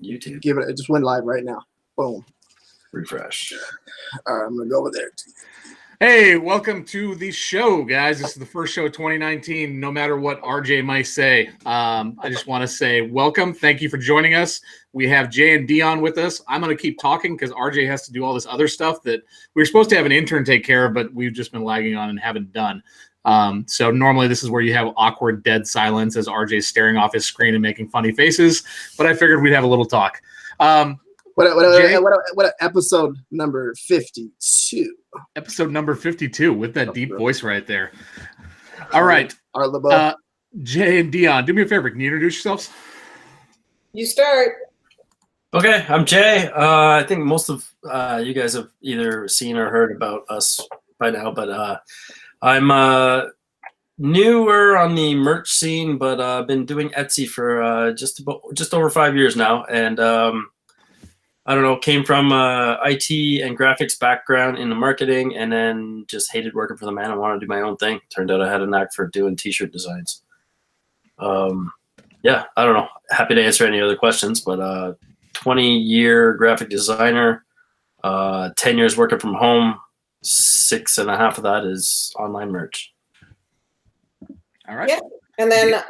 YouTube. Give it. It just went live right now. Boom. Refresh. All right, I'm gonna go over there. Hey, welcome to the show, guys. This is the first show of 2019. No matter what RJ might say, I just want to say welcome. Thank you for joining us. We have Jay and Dionne with us. I'm going to keep talking because RJ has to do all this other stuff that we were supposed to have an intern take care of, but we've just been lagging on and haven't done. So normally this is where you have awkward dead silence as RJ's staring off his screen and making funny faces, but I figured we'd have a little talk. What episode number 52? Episode number 52 with that deep voice right there. All right. Jay and Dionne, do me a favor. Can you introduce yourselves? You start. Okay, I'm Jay. I think most of you guys have either seen or heard about us by now, but I'm newer on the merch scene, but I've been doing Etsy for just over 5 years now, and I don't know, came from IT and graphics background in the marketing, and then just hated working for the man and wanted to do my own thing. Turned out I had a knack for doing t-shirt designs. Yeah, I don't know. Happy to answer any other questions, but 20-year graphic designer, 10 years working from home, 6.5 of that is online merch. All right. Yeah, and then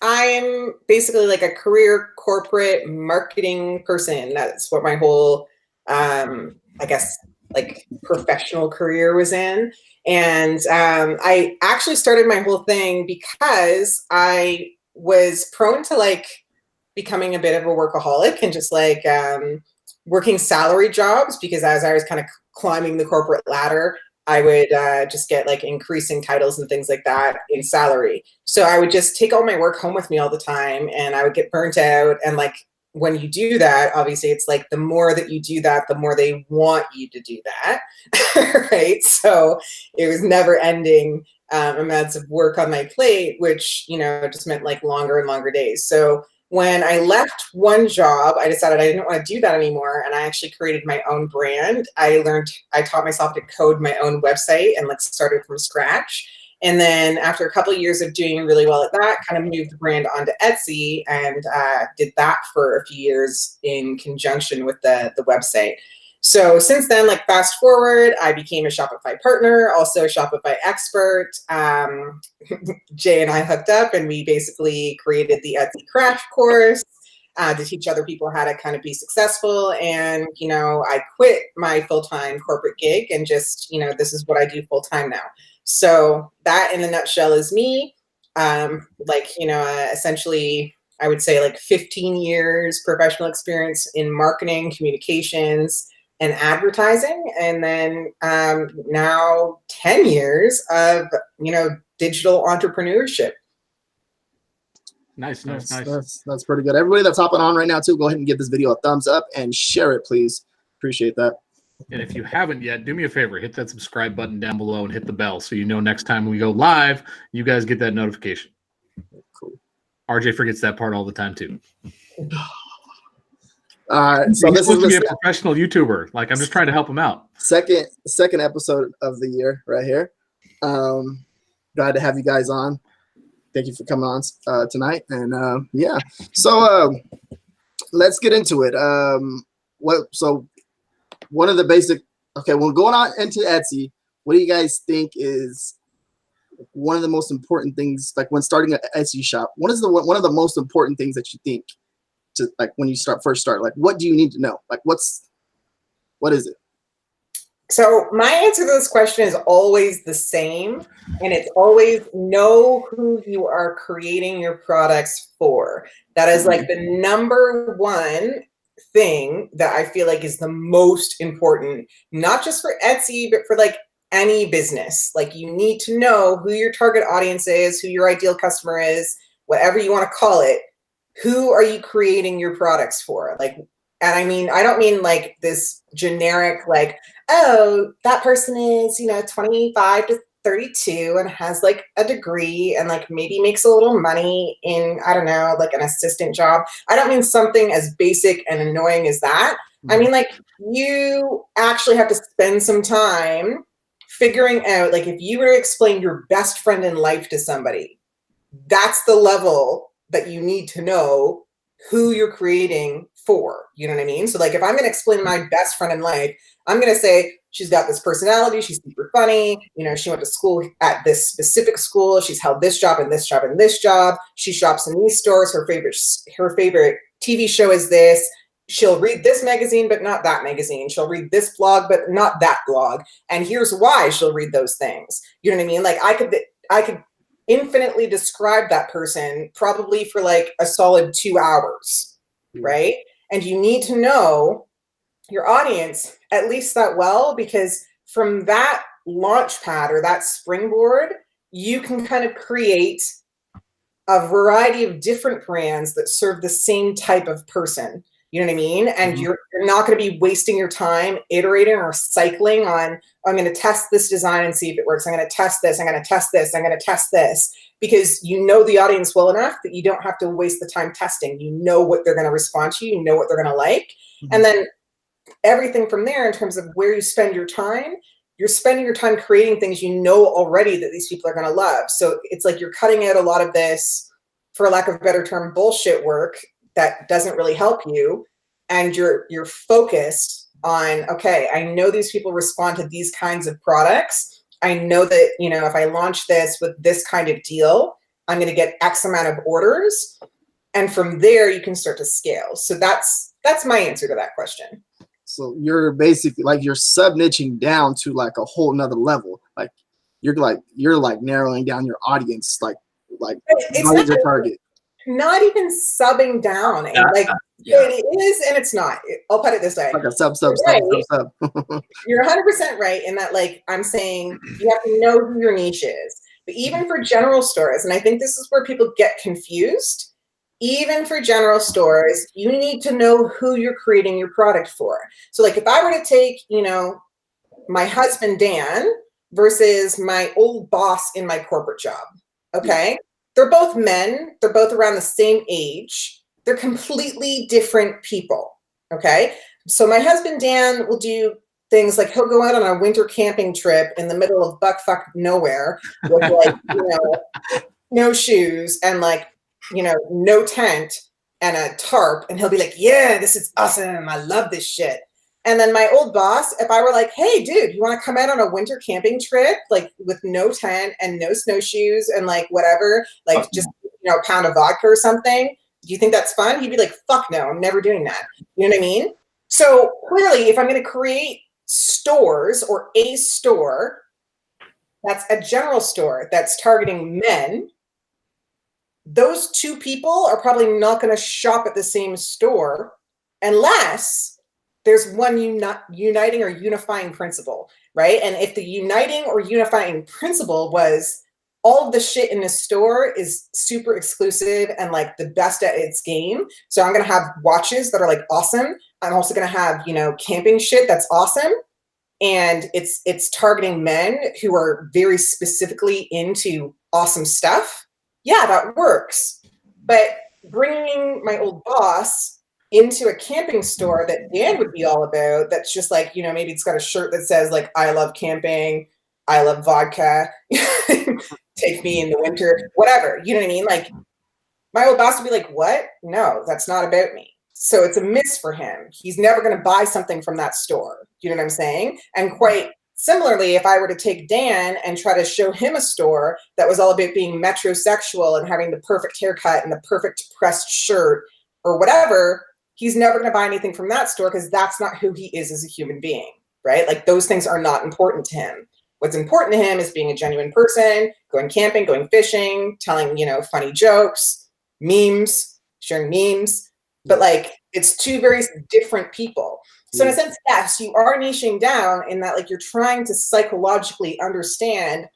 I'm basically like a career corporate marketing person. That's what my whole, I guess, like professional career was in. And I actually started my whole thing because I was prone to like becoming a bit of a workaholic and just like working salary jobs, because as I was kind of climbing the corporate ladder, I would just get like increasing titles and things like that in salary. So I would just take all my work home with me all the time, and I would get burnt out. And like when you do that, obviously it's like the more that you do that, the more they want you to do that, right? So it was never ending amounts of work on my plate, which, you know, just meant like longer and longer days. So when I left one job, I decided I didn't want to do that anymore, and I actually created my own brand. I taught myself to code my own website and like started from scratch. And then after a couple of years of doing really well at that, kind of moved the brand onto Etsy and did that for a few years in conjunction with the website. So since then, like fast forward, I became a Shopify partner, also a Shopify expert. Jay and I hooked up, and we basically created the Etsy crash course to teach other people how to kind of be successful. And, you know, I quit my full-time corporate gig and just, you know, this is what I do full-time now. So that in a nutshell is me. Like, you know, essentially, I would say like 15 years professional experience in marketing, communications, and advertising, and then now 10 years of, you know, digital entrepreneurship. Nice. That's pretty good. Everybody that's hopping on right now too, go ahead and give this video a thumbs up and share it, please. Appreciate that. And if you haven't yet, do me a favor, hit that subscribe button down below and hit the bell so you know next time we go live, you guys get that notification. Cool. RJ forgets that part all the time too. So this is supposed to be a professional YouTuber. Like, I'm just trying to help him out. Second episode of the year right here. Glad to have you guys on. Thank you for coming on tonight. And yeah, so let's get into it. One of the basic. Okay, well, going on into Etsy, what do you guys think is one of the most important things? Like when starting an Etsy shop, what is one of the most important things that you think? To, like when you first start, like what do you need to know? Like what is it? So my answer to this question is always the same, and it's always know who you are creating your products for. That is like the number one thing that I feel like is the most important, not just for Etsy, but for like any business. Like you need to know who your target audience is, who your ideal customer is, whatever you want to call it. Who are you creating your products for? Like, and I mean, I don't mean like this generic, like, oh, that person is, you know, 25 to 32 and has like a degree and like maybe makes a little money in, I don't know, like an assistant job. I don't mean something as basic and annoying as that. I mean, like you actually have to spend some time figuring out, like if you were to explain your best friend in life to somebody, that's the level that you need to know who you're creating for. You know what I mean? So like if I'm going to explain my best friend in life, I'm going to say she's got this personality, she's super funny, you know, she went to school at this specific school, she's held this job and this job and this job, she shops in these stores, her favorite TV show is this, she'll read this magazine but not that magazine, she'll read this blog but not that blog, and here's why she'll read those things. You know what I mean? Like I could infinitely describe that person probably for like a solid 2 hours, right? And you need to know your audience at least that well, because from that launch pad or that springboard, you can kind of create a variety of different brands that serve the same type of person. You know what I mean? And you're not going to be wasting your time iterating or cycling on, I'm going to test this design and see if it works. I'm going to test this. I'm going to test this. I'm going to test this, because you know the audience well enough that you don't have to waste the time testing. You know what they're going to respond to. You know what they're going to like. And then everything from there in terms of where you spend your time, you're spending your time creating things you know already that these people are going to love. So it's like you're cutting out a lot of this, for lack of a better term, bullshit work that doesn't really help you, and you're focused on, okay, I know these people respond to these kinds of products. I know that, you know, if I launch this with this kind of deal, I'm going to get X amount of orders, and from there you can start to scale. So that's my answer to that question. So you're basically like you're sub niching down to like a whole nother level. Like you're narrowing down your audience. Like it's not your target. Not even subbing down. And it is and it's not. I'll put it this way. Like a sub. You're 100% right in that, like, I'm saying you have to know who your niche is. But even for general stores, and I think this is where people get confused, even for general stores, you need to know who you're creating your product for. So like if I were to take, you know, my husband, Dan, versus my old boss in my corporate job, okay? They're both men. They're both around the same age. They're completely different people, okay? So my husband, Dan, will do things like he'll go out on a winter camping trip in the middle of buckfuck nowhere with like, you know, no shoes and like, you know, no tent and a tarp, and he'll be like, yeah, this is awesome. I love this shit. And then my old boss, if I were like, hey, dude, you want to come out on a winter camping trip, like with no tent and no snowshoes and like whatever, like just, you know, a pound of vodka or something, do you think that's fun? He'd be like, fuck no, I'm never doing that. You know what I mean? So clearly, if I'm going to create stores or a store that's a general store that's targeting men, those two people are probably not going to shop at the same store unless there's one uniting or unifying principle, right? And if the uniting or unifying principle was all of the shit in this store is super exclusive and like the best at its game, so I'm going to have watches that are like awesome. I'm also going to have, you know, camping shit that's awesome. And it's targeting men who are very specifically into awesome stuff. Yeah, that works. But bringing my old boss into a camping store that Dan would be all about, that's just like, you know, maybe it's got a shirt that says like, I love camping, I love vodka, take me in the winter, whatever. You know what I mean? Like my old boss would be like, what? No, that's not about me. So it's a miss for him. He's never going to buy something from that store. You know what I'm saying? And quite similarly, if I were to take Dan and try to show him a store that was all about being metrosexual and having the perfect haircut and the perfect pressed shirt or whatever, he's never going to buy anything from that store because that's not who he is as a human being, right? Like those things are not important to him. What's important to him is being a genuine person, going camping, going fishing, telling, you know, funny jokes, memes, sharing memes. But like, it's two very different people. So in a sense, yes, you are niching down in that like you're trying to psychologically understand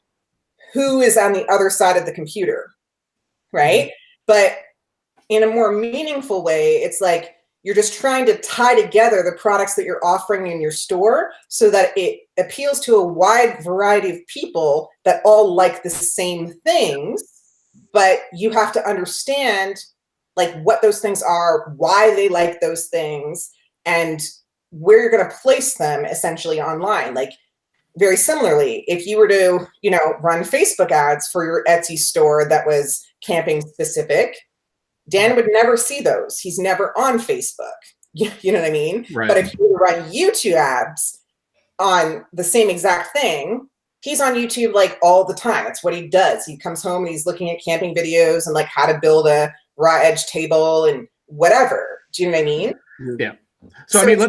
who is on the other side of the computer, right? But in a more meaningful way, it's like you're just trying to tie together the products that you're offering in your store so that it appeals to a wide variety of people that all like the same things, but you have to understand like what those things are, why they like those things, and where you're going to place them essentially online. Like very similarly, if you were to, you know, run Facebook ads for your Etsy store that was camping specific, Dan would never see those. He's never on Facebook. You know what I mean? Right. But if you run YouTube ads on the same exact thing, he's on YouTube like all the time. That's what he does. He comes home and he's looking at camping videos and like how to build a raw edge table and whatever. Do you know what I mean? Yeah. So I mean,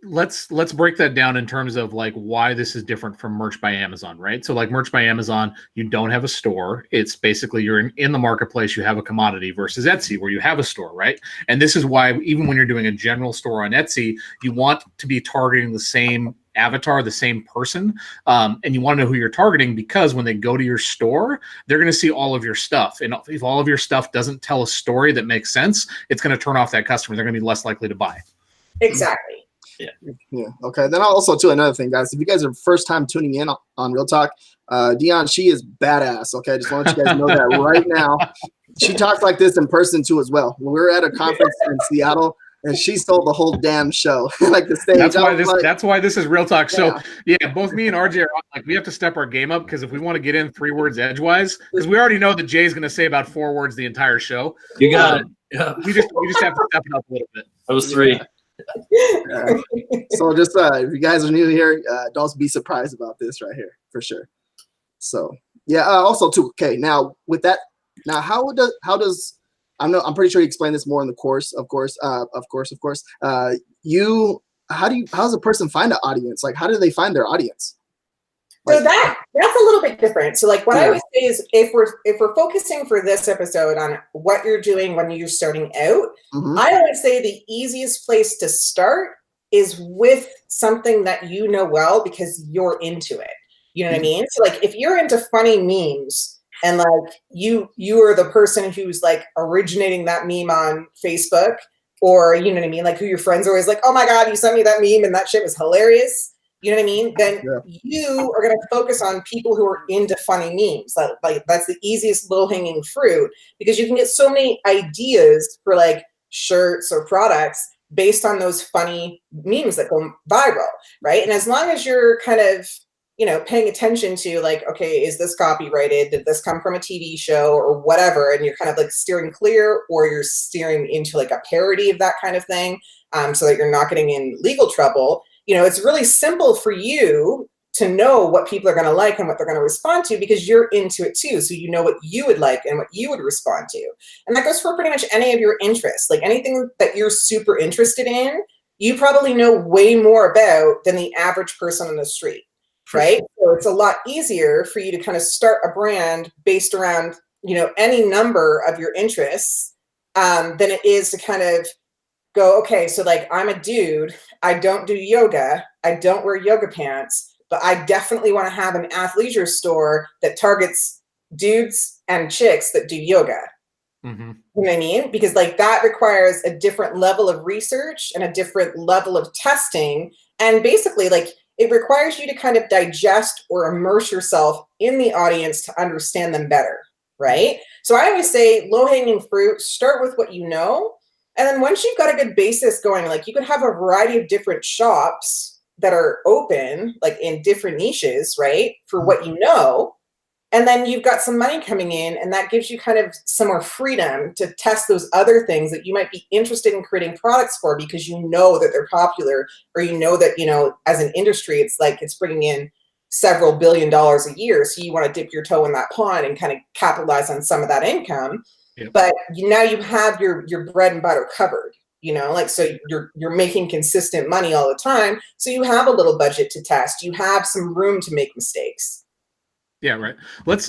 let's break that down in terms of like why this is different from Merch by Amazon, right? So like Merch by Amazon, you don't have a store. It's basically you're in the marketplace, you have a commodity, versus Etsy where you have a store, right? And this is why even when you're doing a general store on Etsy, you want to be targeting the same avatar, the same person, and you want to know who you're targeting, because when they go to your store, they're going to see all of your stuff. And if all of your stuff doesn't tell a story that makes sense, it's going to turn off that customer. They're going to be less likely to buy. Exactly. Yeah. Okay. Then also too, another thing, guys, if you guys are first time tuning in on Real Talk, Dionne, she is badass. Okay. I just want you guys to know that right now. She talks like this in person too as well. We were at a conference in Seattle and she stole the whole damn show. Like the stage. That's why this is Real Talk. Yeah. So yeah, both me and RJ are like, we have to step our game up, because if we want to get in 3 words edgewise, because we already know that Jay's going to say about 4 words the entire show. You got it. Yeah. We just have to step it up a little bit. That was 3. So just if you guys are new here, don't be surprised about this right here for sure. So yeah. Also too. Okay. Now with that, how does I'm pretty sure you explained this more in the course. Of course. How does a person find an audience? Like how do they find their audience? So that's a little bit different. So like what I always say is if we're focusing for this episode on what you're doing when you're starting out, I always say the easiest place to start is with something that you know well because you're into it. You know what I mean? So like if you're into funny memes and like you are the person who's like originating that meme on Facebook, or you know what I mean, like who your friends are always like, oh my God, you sent me that meme and that shit was hilarious. You know what I mean? Then you are going to focus on people who are into funny memes. That's the easiest low-hanging fruit, because you can get so many ideas for like shirts or products based on those funny memes that go viral, right? And as long as you're kind of, you know, paying attention to like, okay, is this copyrighted? Did this come from a TV show or whatever? And you're kind of like steering clear, or you're steering into like a parody of that kind of thing, so that you're not getting in legal trouble. You know, it's really simple for you to know what people are going to like and what they're going to respond to, because you're into it too. So you know what you would like and what you would respond to. And that goes for pretty much any of your interests. Like anything that you're super interested in, you probably know way more about than the average person on the street, right? So it's a lot easier for you to kind of start a brand based around, you know, any number of your interests than it is to kind of go, okay, so like I'm a dude, I don't do yoga, I don't wear yoga pants, but I definitely want to have an athleisure store that targets dudes and chicks that do yoga. You know what I mean? Because like that requires a different level of research and a different level of testing. And basically like it requires you to kind of digest or immerse yourself in the audience to understand them better, right? So I always say low-hanging fruit, start with what you know. And then once you've got a good basis going, like you could have a variety of different shops that are open, like in different niches, right? For what you know. And then you've got some money coming in, and that gives you kind of some more freedom to test those other things that you might be interested in creating products for, because you know that they're popular, or you know that, you know, as an industry, it's like it's bringing in several $1 billion a year. So you want to dip your toe in that pond and kind of capitalize on some of that income. Yep. But now you have your bread and butter covered, you know, like, so you're making consistent money all the time. So you have a little budget to test. You have some room to make mistakes. Yeah, right. Let's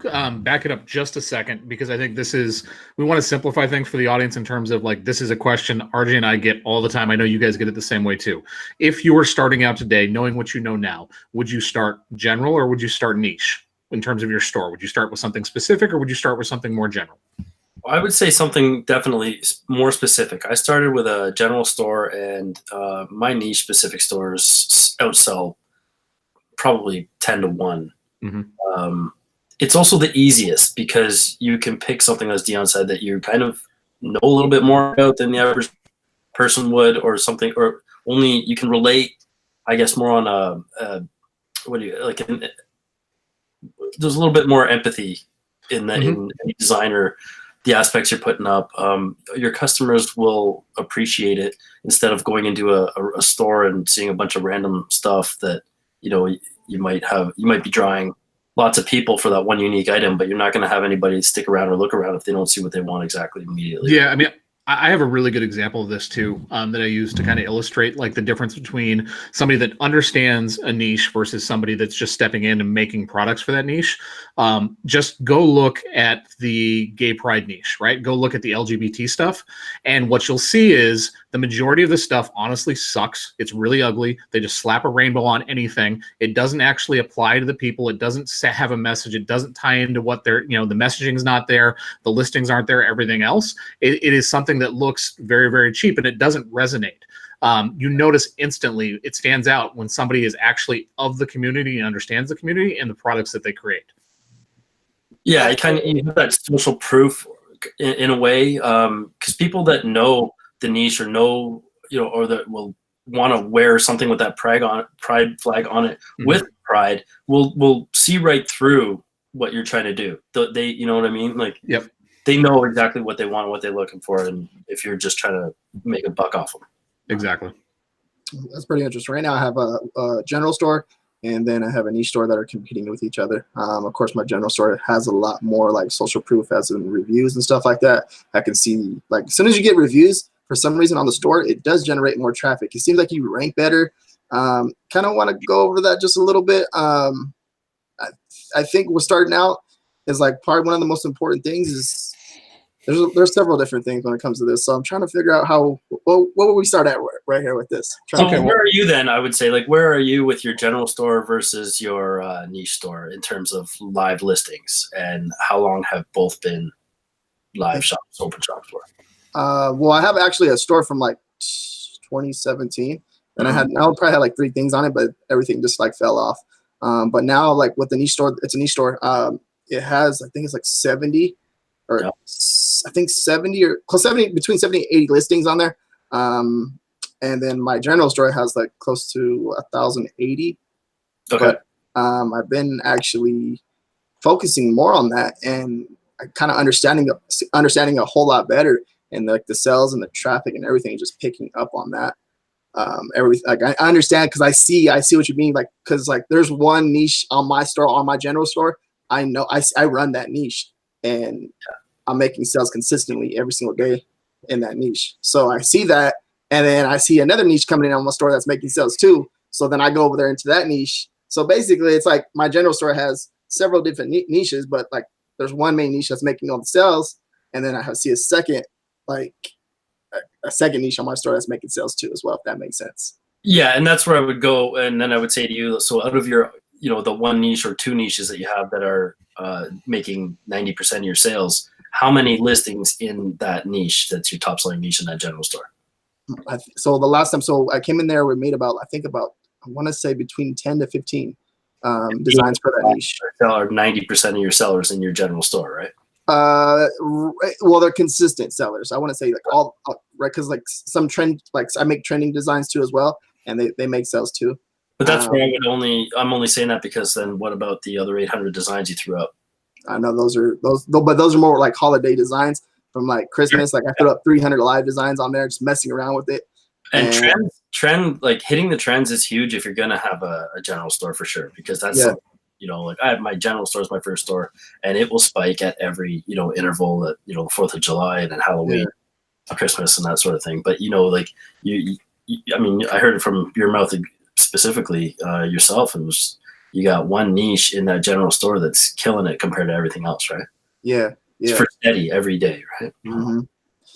back it up just a second, because I think we want to simplify things for the audience in terms of like, this is a question RJ and I get all the time. I know you guys get it the same way too. If you were starting out today, knowing what you know now, would you start general or would you start niche in terms of your store? Would you start with something specific or would you start with something more general? I would say something definitely more specific. I started with a general store, and my niche specific stores outsell probably 10 to 1. It's also the easiest because you can pick something, as Dionne said, that you kind of know a little bit more about than the average person would, or something, or only you can relate, I guess, more on there's a little bit more empathy in that in any designer the aspects you're putting up, your customers will appreciate it instead of going into a store and seeing a bunch of random stuff that, you know, you might be drawing lots of people for that one unique item, but you're not going to have anybody stick around or look around if they don't see what they want exactly immediately. Yeah, I mean, I have a really good example of this too, that I use to kind of illustrate like the difference between somebody that understands a niche versus somebody that's just stepping in and making products for that niche. Just go look at the gay pride niche, right? Go look at the LGBT stuff. And what you'll see is the majority of the stuff honestly sucks. It's really ugly. They just slap a rainbow on anything. It doesn't actually apply to the people. It doesn't have a message. It doesn't tie into what they're, you know, the messaging's not there. The listings aren't there, everything else. It is something that looks very, very cheap and it doesn't resonate. You notice instantly it stands out when somebody is actually of the community and understands the community and the products that they create. Yeah, you have that social proof in a way, because people that know the niche or know, you know, or that will want to wear something with that pride flag on it with pride will see right through what you're trying to do. They, you know what I mean? Like, yep. They know exactly what they want, what they're looking for, and if you're just trying to make a buck off them. Exactly. That's pretty interesting. Right now I have a general store, and then I have a niche store that are competing with each other. Of course, my general store has a lot more like social proof, as in reviews and stuff like that. I can see, like, as soon as you get reviews, for some reason on the store, it does generate more traffic. It seems like you rank better. Kind of want to go over that just a little bit. I think we're starting out is like one of the most important things is there's several different things when it comes to this. So I'm trying to figure out what would we start at right here with this. So where are you then? I would say, like, where are you with your general store versus your niche store in terms of live listings, and how long have both been live shops, open shops for? Well, I have actually a store from like 2017, and I probably had like 3 things on it, but everything just like fell off. But now, like with the niche store, it's a niche store. It has, I think it's like 70 or I think 70 or close 70, between 70 and 80 listings on there. And then my general store has like close to 1,080. Okay. But I've been actually focusing more on that and kind of understanding a whole lot better, and like the sales and the traffic and everything just picking up on that. Everything, like I understand, because I see what you mean, like, because like there's one niche on my store, on my general store. I know I run that niche, and I'm making sales consistently every single day in that niche. So I see that, and then I see another niche coming in on my store that's making sales too. So then I go over there into that niche. So basically, it's like my general store has several different niches, but like there's one main niche that's making all the sales, and then I see a second niche on my store that's making sales too as well, if that makes sense. Yeah, and that's where I would go, and then I would say to you, so out of your, you know, the one niche or 2 niches that you have that are making 90% of your sales, how many listings in that niche that's your top selling niche in that general store? So the last time, I came in there, we made about, I want to say between 10 to 15 designs for that niche. Are 90% of your sellers in your general store, right? Well, they're consistent sellers. I want to say like all right, because like some trend, like I make trending designs too as well, and they make sales too. But that's where I'm only saying that because then what about the other 800 designs you threw up? I know but those are more like holiday designs from like Christmas. Like I threw up 300 live designs on there, just messing around with it. And trend, like hitting the trends is huge if you're gonna have a general store for sure, because that's something, you know, like I have my general store is my first store, and it will spike at every, you know, interval at, you know, 4th of July and then Halloween, Christmas and that sort of thing. But you know, like you I mean, I heard it from your mouth specifically yourself, and you got one niche in that general store that's killing it compared to everything else, right? Yeah. It's for steady every day, right? Mm-hmm.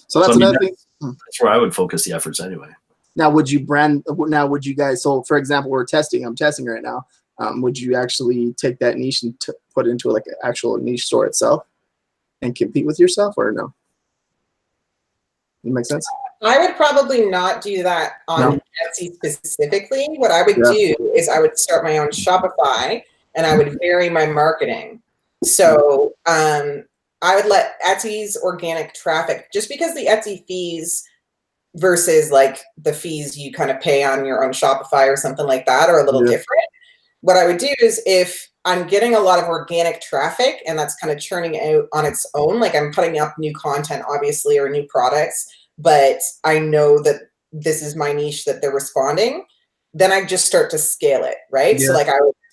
So that's another thing. That's where I would focus the efforts anyway. Now, would you guys, so for example, I'm testing right now. Would you actually take that niche and put it into like an actual niche store itself and compete with yourself, or no? That make sense? I would probably not do that on Etsy specifically. What I would do is I would start my own Shopify, and I would vary my marketing. So I would let Etsy's organic traffic, just because the Etsy fees versus like the fees you kind of pay on your own Shopify or something like that are a little different. what I would do is if I'm getting a lot of organic traffic and that's kind of churning out on its own, like I'm putting up new content, obviously, or new products, but I know that this is my niche that they're responding, then I just start to scale it, right? Yeah. So like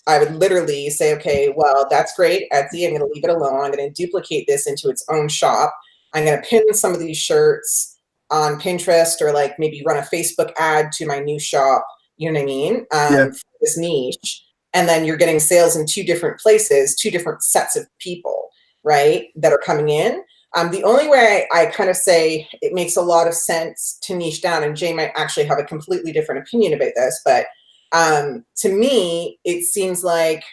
I would literally say, okay, well, that's great, Etsy, I'm going to leave it alone. I'm going to duplicate this into its own shop. I'm going to pin some of these shirts on Pinterest, or like maybe run a Facebook ad to my new shop, you know what I mean? For this niche. And then you're getting sales in two different places, two different sets of people, right, that are coming in. The only way I kind of say it makes a lot of sense to niche down, and Jay might actually have a completely different opinion about this, but to me, it seems like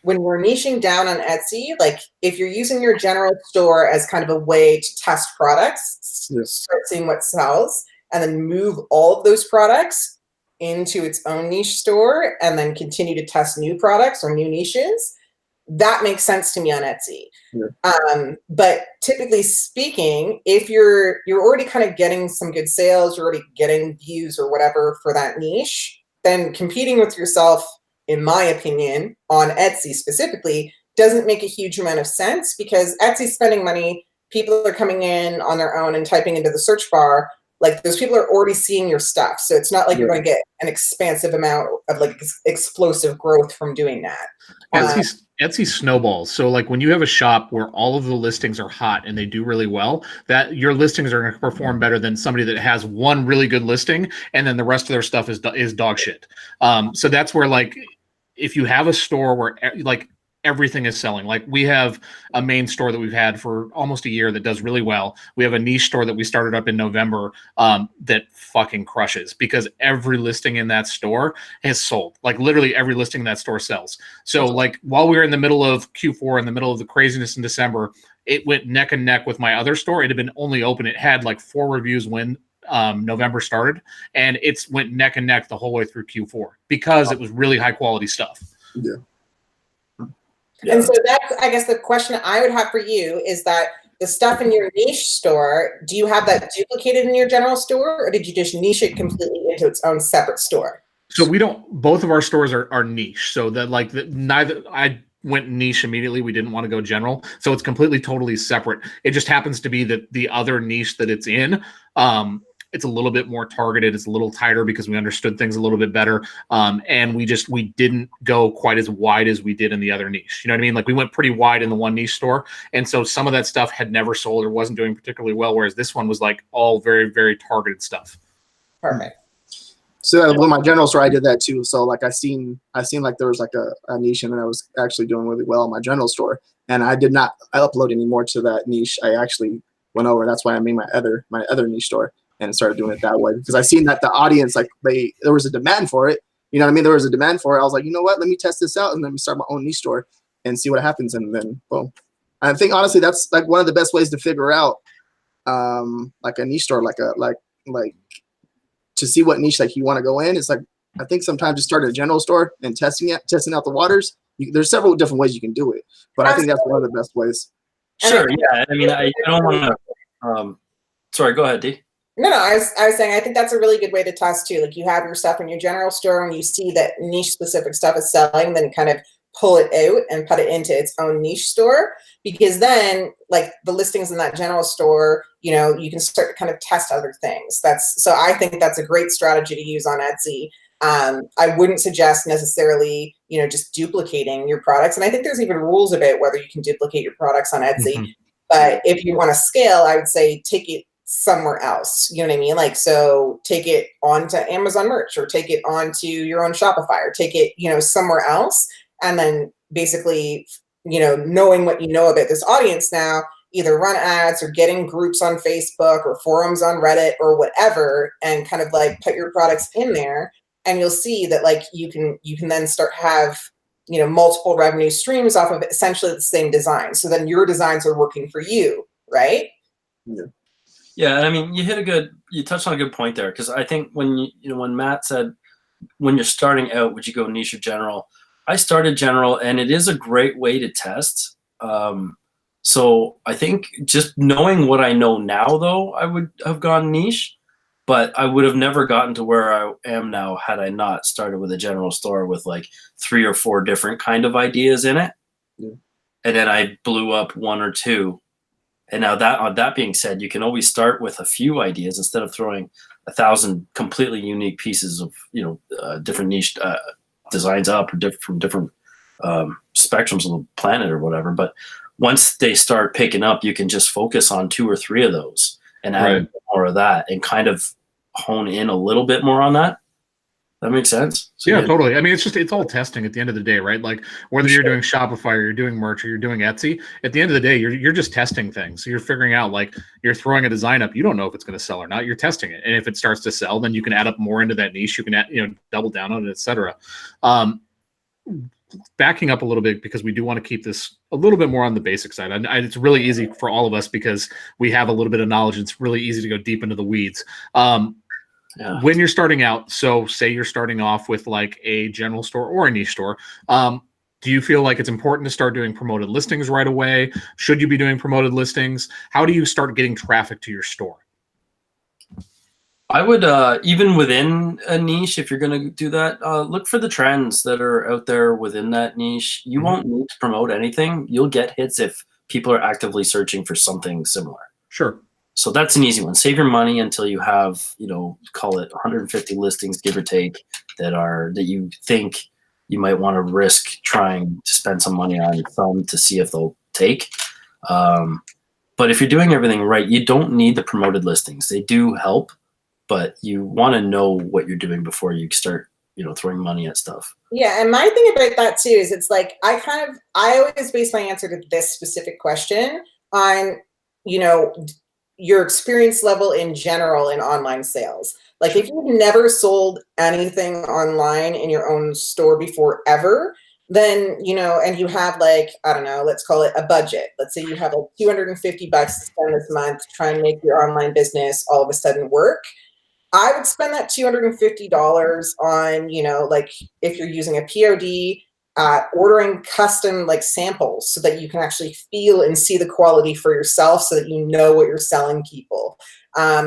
when we're niching down on Etsy, like if you're using your general store as kind of a way to test products, start seeing what sells, and then move all of those products into its own niche store, and then continue to test new products or new niches, that makes sense to me on Etsy. But typically speaking, if you're already kind of getting some good sales, you're already getting views or whatever for that niche, then competing with yourself, in my opinion, on Etsy specifically, doesn't make a huge amount of sense, because Etsy's spending money, people are coming in on their own and typing into the search bar. Like those people are already seeing your stuff. So it's not like you're going to get an expansive amount of like explosive growth from doing that. Etsy snowballs. So like when you have a shop where all of the listings are hot and they do really well, that your listings are going to perform better than somebody that has one really good listing and then the rest of their stuff is dog shit. So that's where, like, if you have a store where like everything is selling, like we have a main store that we've had for almost a year that does really well. We have a niche store that we started up in November that fucking crushes, because every listing in that store has sold. Like literally every listing in that store sells. So like while we were in the middle of Q4, in the middle of the craziness in December, it went neck and neck with my other store. It had been only open. It had like 4 reviews when November started, and it's went neck and neck the whole way through Q4 because it was really high quality stuff. And so that's, I guess, the question I would have for you is that the stuff in your niche store, do you have that duplicated in your general store, or did you just niche it completely into its own separate store? So we don't, both of our stores are niche. So that like neither, I went niche immediately. We didn't want to go general. So it's completely, totally separate. It just happens to be that the other niche that it's in, it's a little bit more targeted. It's a little tighter because we understood things a little bit better. And we didn't go quite as wide as we did in the other niche. You know what I mean? Like we went pretty wide in the one niche store. And so some of that stuff had never sold or wasn't doing particularly well. Whereas this one was like all very, very targeted stuff. Perfect. So with my general store, I did that too. So like I seen like there was like a niche, and then I was actually doing really well in my general store. And I did not upload any more to that niche. I actually went over. That's why I made my other niche store and started doing it that way, because I seen that the audience, like there was a demand for it. You know what I mean? There was a demand for it. I was like, you know what? Let me test this out and let me start my own niche store and see what happens. And then boom. I think honestly that's like one of the best ways to figure out like a niche store, like to see what niche like you want to go in. It's like, I think sometimes just start a general store and testing out the waters. There's several different ways you can do it, but I think that's one of the best ways. Sure. Yeah. I mean, I don't want to. Sorry. Go ahead, D. No, I was saying I think that's a really good way to test too. Like you have your stuff in your general store and you see that niche specific stuff is selling, then kind of pull it out and put it into its own niche store, because then like the listings in that general store, you know, you can start to kind of test other things. So I think that's a great strategy to use on Etsy. I wouldn't suggest necessarily, you know, just duplicating your products. And I think there's even rules about whether you can duplicate your products on Etsy. But if you want to scale, I would say take it somewhere else. You know what I mean? Like, so take it onto Amazon merch, or take it onto your own Shopify, or take it, you know, somewhere else. And then basically, you know, knowing what you know about this audience now, either run ads or get in groups on Facebook or forums on Reddit or whatever, and kind of like put your products in there. And you'll see that like you can then start have, you know, multiple revenue streams off of essentially the same design. So then your designs are working for you, right? Yeah, I mean, you touched on a good point there, because I think when when Matt said when you're starting out, would you go niche or general? I started general, and it is a great way to test. So I think just knowing what I know now, though, I would have gone niche. but I would have never gotten to where I am now had I not started with a general store with like 3 or 4 different kind of ideas in it. Yeah. And then I blew up 1 or 2. And now that being said, you can always start with a few ideas instead of throwing 1,000 completely unique pieces of, different niche designs up or from different spectrums of the planet or whatever. But once they start picking up, you can just focus on 2 or 3 of those and add a bit more of that and kind of hone in a little bit more on that. That makes sense. So yeah, totally. I mean, it's all testing at the end of the day, right? Like whether you're doing Shopify or you're doing merch or you're doing Etsy, at the end of the day, you're just testing things. So you're figuring out, like, you're throwing a design up. You don't know if it's going to sell or not. You're testing it. And if it starts to sell, then you can add up more into that niche. You can add, double down on it, etc. Backing up a little bit, because we do want to keep this a little bit more on the basic side. And it's really easy for all of us because we have a little bit of knowledge. It's really easy to go deep into the weeds. Yeah. When you're starting out, so say you're starting off with like a general store or a niche store, do you feel like it's important to start doing promoted listings right away? Should you be doing promoted listings? How do you start getting traffic to your store? I would, even within a niche, if you're going to do that, look for the trends that are out there within that niche. You won't need to promote anything. You'll get hits if people are actively searching for something similar. Sure. So that's an easy one. Save your money until you have, call it 150 listings, give or take, that you think you might want to risk trying to spend some money on some to see if they'll take. But if you're doing everything right, you don't need the promoted listings. They do help, but you want to know what you're doing before you start, throwing money at stuff. Yeah, and my thing about that too is it's like I always base my answer to this specific question on, your experience level in general in online sales. Like if you've never sold anything online in your own store before ever, then, and you have like, I don't know, let's call it a budget. Let's say you have like $250 to spend this month to try and make your online business all of a sudden work. I would spend that $250 on, like if you're using a POD, ordering custom like samples so that you can actually feel and see the quality for yourself so that you know what you're selling people.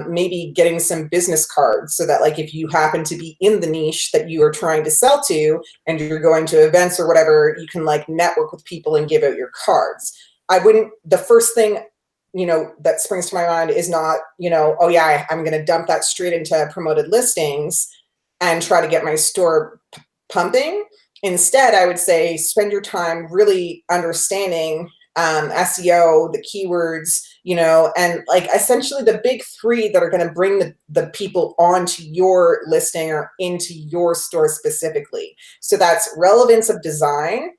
Maybe getting some business cards so that like if you happen to be in the niche that you are trying to sell to and you're going to events or whatever, you can like network with people and give out your cards. The first thing that springs to my mind is not, oh yeah, I'm going to dump that straight into promoted listings and try to get my store pumping. Instead, I would say spend your time really understanding SEO, the keywords, and like essentially the big 3 that are going to bring the people onto your listing or into your store specifically. So that's relevance of design,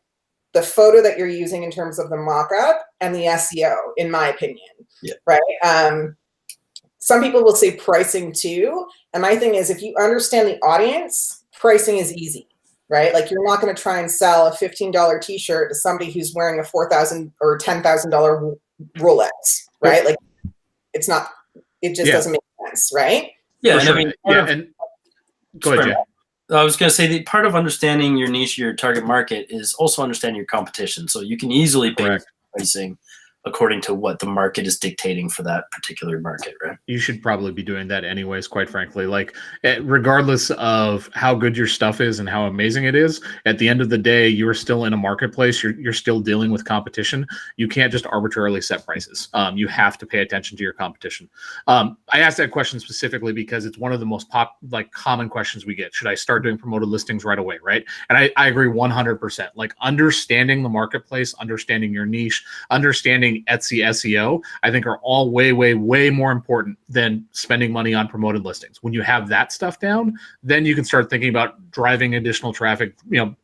the photo that you're using in terms of the mock-up, and the SEO, in my opinion. Yeah. Right. Some people will say pricing too. And my thing is, if you understand the audience, pricing is easy. Right? Like you're not going to try and sell a $15 t-shirt to somebody who's wearing a $4,000 or $10,000 Rolex, right? Like it just doesn't make sense, right? Yeah. For And sure. Go ahead, Jay. I was going to say the part of understanding your niche, your target market, is also understanding your competition. So you can easily base pricing according to what the market is dictating for that particular market, right? You should probably be doing that anyways, quite frankly. Like, regardless of how good your stuff is and how amazing it is, at the end of the day, you're still in a marketplace. You're still dealing with competition. You can't just arbitrarily set prices. You have to pay attention to your competition. I asked that question specifically because it's one of the most common questions we get. Should I start doing promoted listings right away, right? And I agree 100%. Like understanding the marketplace, understanding your niche, understanding Etsy SEO, I think are all way, way, way more important than spending money on promoted listings. When you have that stuff down, then you can start thinking about driving additional traffic,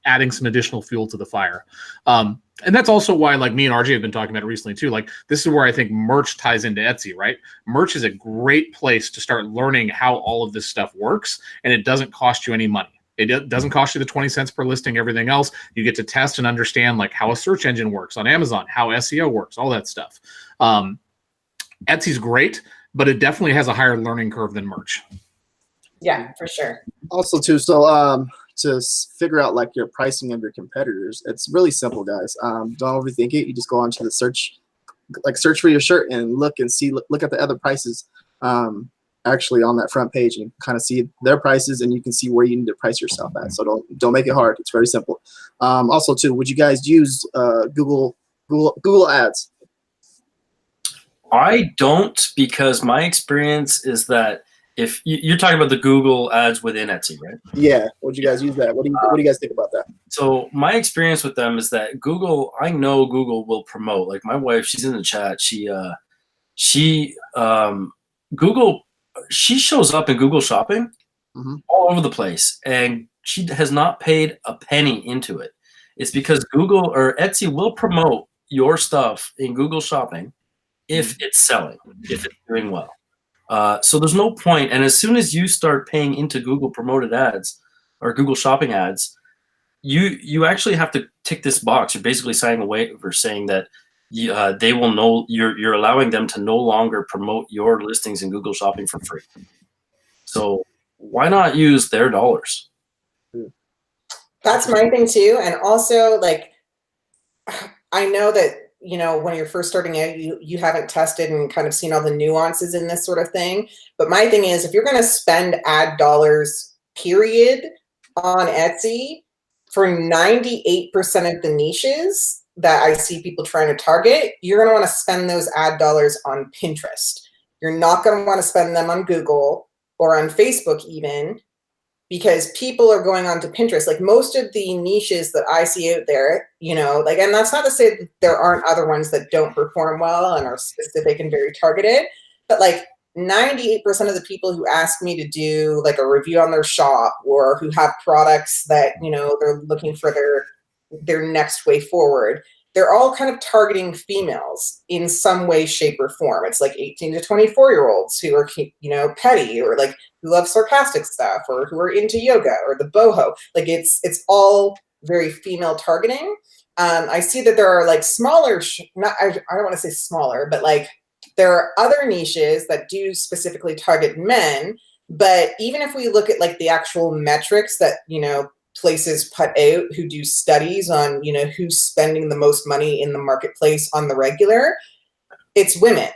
adding some additional fuel to the fire. And that's also why, like me and RJ have been talking about it recently too. Like this is where I think merch ties into Etsy, right? Merch is a great place to start learning how all of this stuff works, and it doesn't cost you any money. It doesn't cost you the 20 cents per listing, everything else. You get to test and understand like how a search engine works on Amazon, how SEO works, all that stuff. Etsy's great, but it definitely has a higher learning curve than merch. Yeah, for sure. Also too, so to figure out like your pricing of your competitors, it's really simple, guys. Don't overthink it. You just go onto the search for your shirt and look and see, look at the other prices. actually on that front page, and you can kind of see their prices, and you can see where you need to price yourself at. So don't make it hard. It's very simple. Also, too, would you guys use Google Ads? I don't, because my experience is that if you're talking about the Google ads within Etsy, right? Yeah. Would you guys use that? What do you guys think about that? So my experience with them is that Google, I know Google will promote. Like my wife, she's in the chat. Google, she shows up in Google Shopping all over the place, and she has not paid a penny into it. It's because Google or Etsy will promote your stuff in Google Shopping if it's selling, if it's doing well. So there's no point. And as soon as you start paying into Google promoted ads or Google Shopping ads, you actually have to tick this box. You're basically signing a waiver saying that they will know you're allowing them to no longer promote your listings in Google Shopping for free. So why not use their dollars? That's my thing too. And also, like, I know that, you know, when you're first starting out, you haven't tested and kind of seen all the nuances in this sort of thing. But my thing is, if you're going to spend ad dollars, period, on Etsy, for 98% of the niches that I see people trying to target, you're going to want to spend those ad dollars on Pinterest. You're not going to want to spend them on Google or on Facebook even, because people are going on to Pinterest. Like most of the niches that I see out there, you know, like, and that's not to say that there aren't other ones that don't perform well and are specific and very targeted, but like 98% of the people who ask me to do like a review on their shop or who have products that, you know, they're looking for their next way forward, they're all kind of targeting females in some way, shape, or form. It's like 18 to 24-year-olds who are, you know, petty, or like who love sarcastic stuff, or who are into yoga or the boho. Like it's all very female targeting. I see that there are like smaller, I don't want to say smaller, but like there are other niches that do specifically target men. But even if we look at like the actual metrics that, you know, places put out who do studies on, you know, who's spending the most money in the marketplace on the regular, it's women,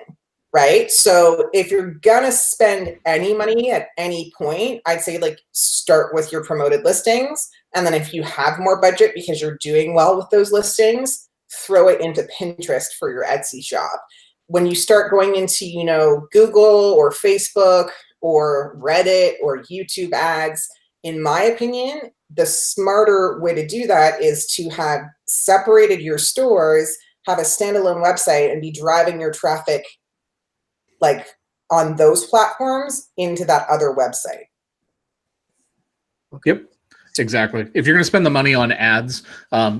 right? So if you're gonna spend any money at any point, I'd say like start with your promoted listings. And then if you have more budget because you're doing well with those listings, throw it into Pinterest for your Etsy shop. When you start going into, you know, Google or Facebook or Reddit or YouTube ads, in my opinion, the smarter way to do that is to have separated your stores, have a standalone website, and be driving your traffic like on those platforms into that other website. Yep, exactly. If you're going to spend the money on ads,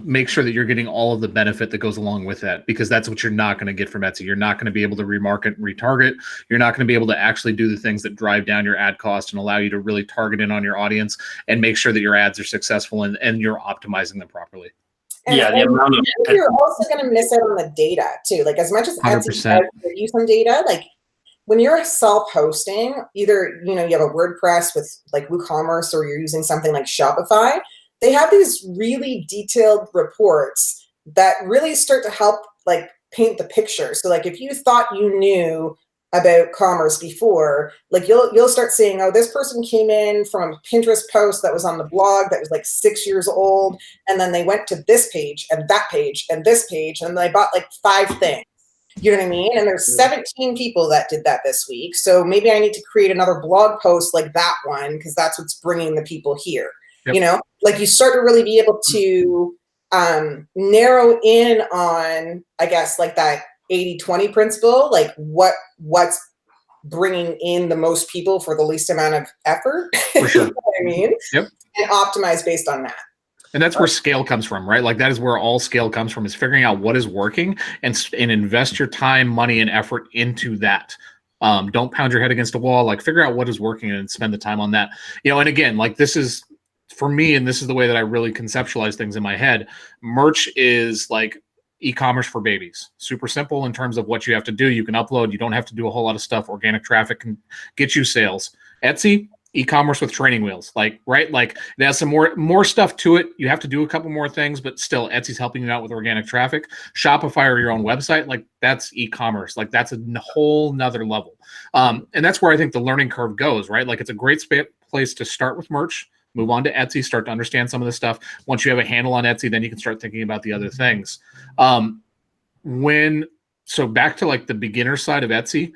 make sure that you're getting all of the benefit that goes along with that, because that's what you're not going to get from Etsy. You're not going to be able to remarket and retarget. You're not going to be able to actually do the things that drive down your ad cost and allow you to really target in on your audience and make sure that your ads are successful and you're optimizing them properly. And, yeah, the amount of you're also going to miss out on the data too. Like as much as Etsy does give you some data, like when you're self-hosting, either, you know, you have a WordPress with like WooCommerce or you're using something like Shopify, they have these really detailed reports that really start to help like paint the picture. So like if you thought you knew about commerce before, like you'll start seeing, oh, this person came in from a Pinterest post that was on the blog that was like 6 years old, and then they went to this page and that page and this page, and they bought like 5 things. You know what I mean? And there's 17 people that did that this week. So maybe I need to create another blog post like that one, because that's what's bringing the people here. Yep. You know, like you start to really be able to narrow in on, I guess, like that 80-20 principle, like what's bringing in the most people for the least amount of effort. For sure. You know what I mean? Yep. And optimize based on that. And that's where scale comes from, right? Like that is where all scale comes from, is figuring out what is working and invest your time, money, and effort into that. Don't pound your head against a wall. Like figure out what is working and spend the time on that. You know, and again, like this is for me, and this is the way that I really conceptualize things in my head. Merch is like e-commerce for babies. Super simple in terms of what you have to do. You can upload. You don't have to do a whole lot of stuff. Organic traffic can get you sales. Etsy, e-commerce with training wheels, like, right? Like it has some more stuff to it. You have to do a couple more things, but still Etsy's helping you out with organic traffic. Shopify or your own website, like that's e-commerce. Like that's a whole nother level. And that's where I think the learning curve goes, right? Like it's a great place to start with merch, move on to Etsy, start to understand some of this stuff. Once you have a handle on Etsy, then you can start thinking about the other things. So back to like the beginner side of Etsy,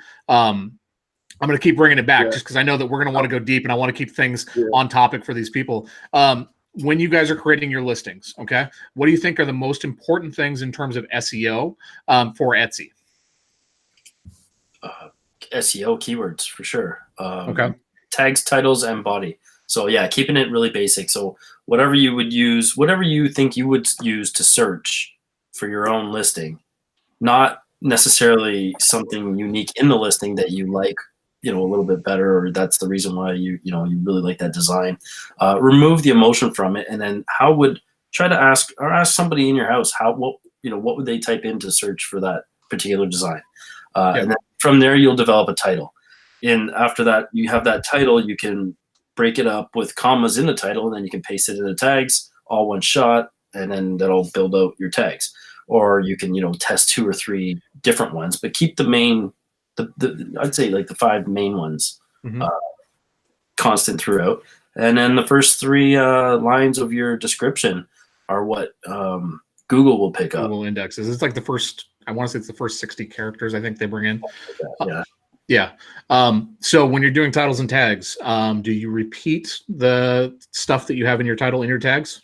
I'm going to keep bringing it back just because I know that we're going to want to go deep and I want to keep things on topic for these people. When you guys are creating your listings, okay, what do you think are the most important things in terms of SEO for Etsy? SEO keywords for sure. Okay. Tags, titles, and body. So yeah, keeping it really basic. So whatever you would use, whatever you think you would use to search for your own listing, not necessarily something unique in the listing that you like, a little bit better, or that's the reason why you really like that design. Remove the emotion from it, and then try to ask somebody in your house what would they type in to search for that particular design, and then from there you'll develop a title. And after that, you have that title, you can break it up with commas in the title, and then you can paste it in the tags all one shot, and then that'll build out your tags. Or you can test 2 or 3 different ones, but keep the main. I'd say like the 5 main ones constant throughout, and then the first 3 lines of your description are what Google will pick up. Google indexes. It's like the first. I want to say it's the first 60 characters. I think they bring in. Yeah. So when you're doing titles and tags, do you repeat the stuff that you have in your title in your tags?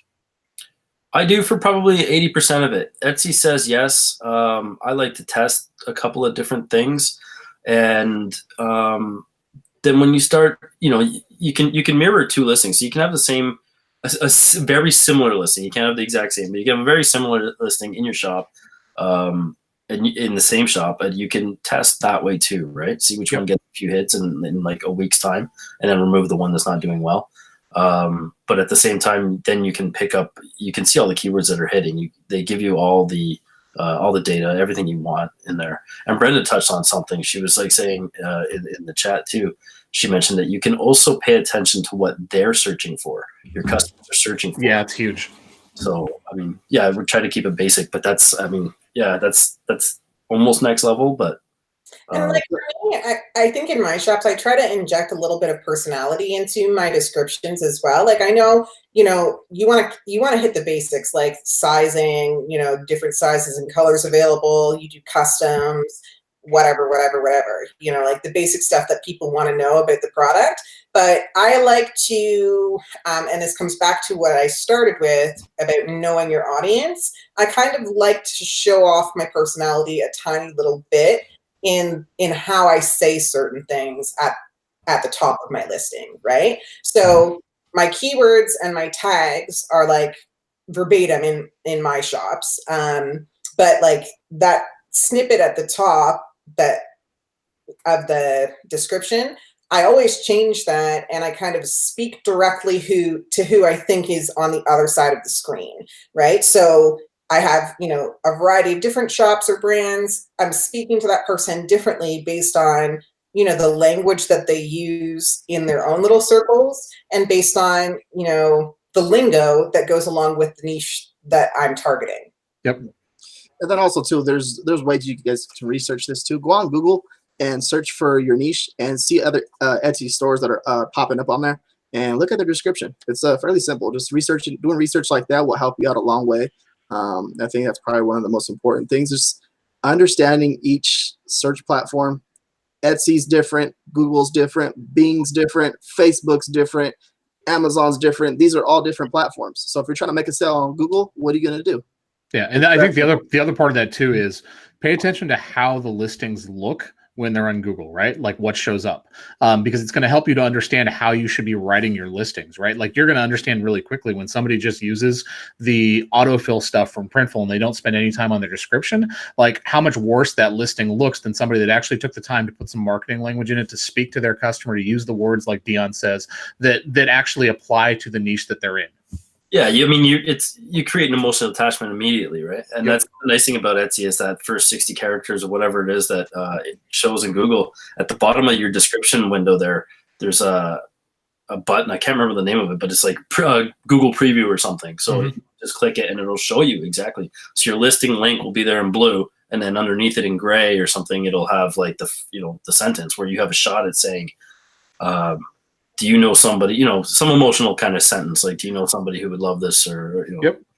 I do for probably 80% of it. Etsy says yes. I like to test a couple of different things. And then when you start, you can mirror 2 listings. So you can have the same, a very similar listing. You can't have the exact same, but you can have a very similar listing in your shop, and in the same shop, and you can test that way too, right? See which one gets a few hits in like a week's time, and then remove the one that's not doing well. But at the same time, then you can you can see all the keywords that are hitting. They give you all the data, everything you want in there. And Brenda touched on something. She was like saying in the chat too. She mentioned that you can also pay attention to what they're searching for. Your customers are searching for. Yeah, it's huge. So we're trying to keep it basic, but that's almost next level. But and like for me, I think in my shops, I try to inject a little bit of personality into my descriptions as well. Like I know, you want to hit the basics like sizing, different sizes and colors available. You do customs, whatever, like the basic stuff that people want to know about the product. But I like to, and this comes back to what I started with about knowing your audience. I kind of like to show off my personality a tiny little bit in how I say certain things at the top of my listing, right? So my keywords and my tags are like verbatim in my shops. But like that snippet at the top of the description, I always change that, and I kind of speak directly to who I think is on the other side of the screen, right? So I have, a variety of different shops or brands. I'm speaking to that person differently based on, the language that they use in their own little circles, and based on, the lingo that goes along with the niche that I'm targeting. Yep. And then also too, there's ways you guys can research this too. Go on Google and search for your niche and see other Etsy stores that are popping up on there, and look at their description. It's fairly simple. Just doing research like that will help you out a long way. I think that's probably one of the most important things, is understanding each search platform. Etsy's different, Google's different, Bing's different, Facebook's different, Amazon's different. These are all different platforms. So if you're trying to make a sale on Google, what are you going to do? Yeah, and I think the other part of that too is pay attention to how the listings look when they're on Google, right? Like what shows up, because it's going to help you to understand how you should be writing your listings, right? Like you're going to understand really quickly when somebody just uses the autofill stuff from Printful and they don't spend any time on their description, like how much worse that listing looks than somebody that actually took the time to put some marketing language in it, to speak to their customer, to use the words like Dionne says that actually apply to the niche that they're in. Yeah, you create an emotional attachment immediately, right? And that's the nice thing about Etsy, is that first 60 characters or whatever it is that it shows in Google, at the bottom of your description window there's a a button. I can't remember the name of it, but it's like Google Preview or something. So you just click it and it'll show you exactly. So your listing link will be there in blue, and then underneath it in gray or something, it'll have like the sentence where you have a shot at saying, do you know somebody, some emotional kind of sentence, like, do you know somebody who would love this, or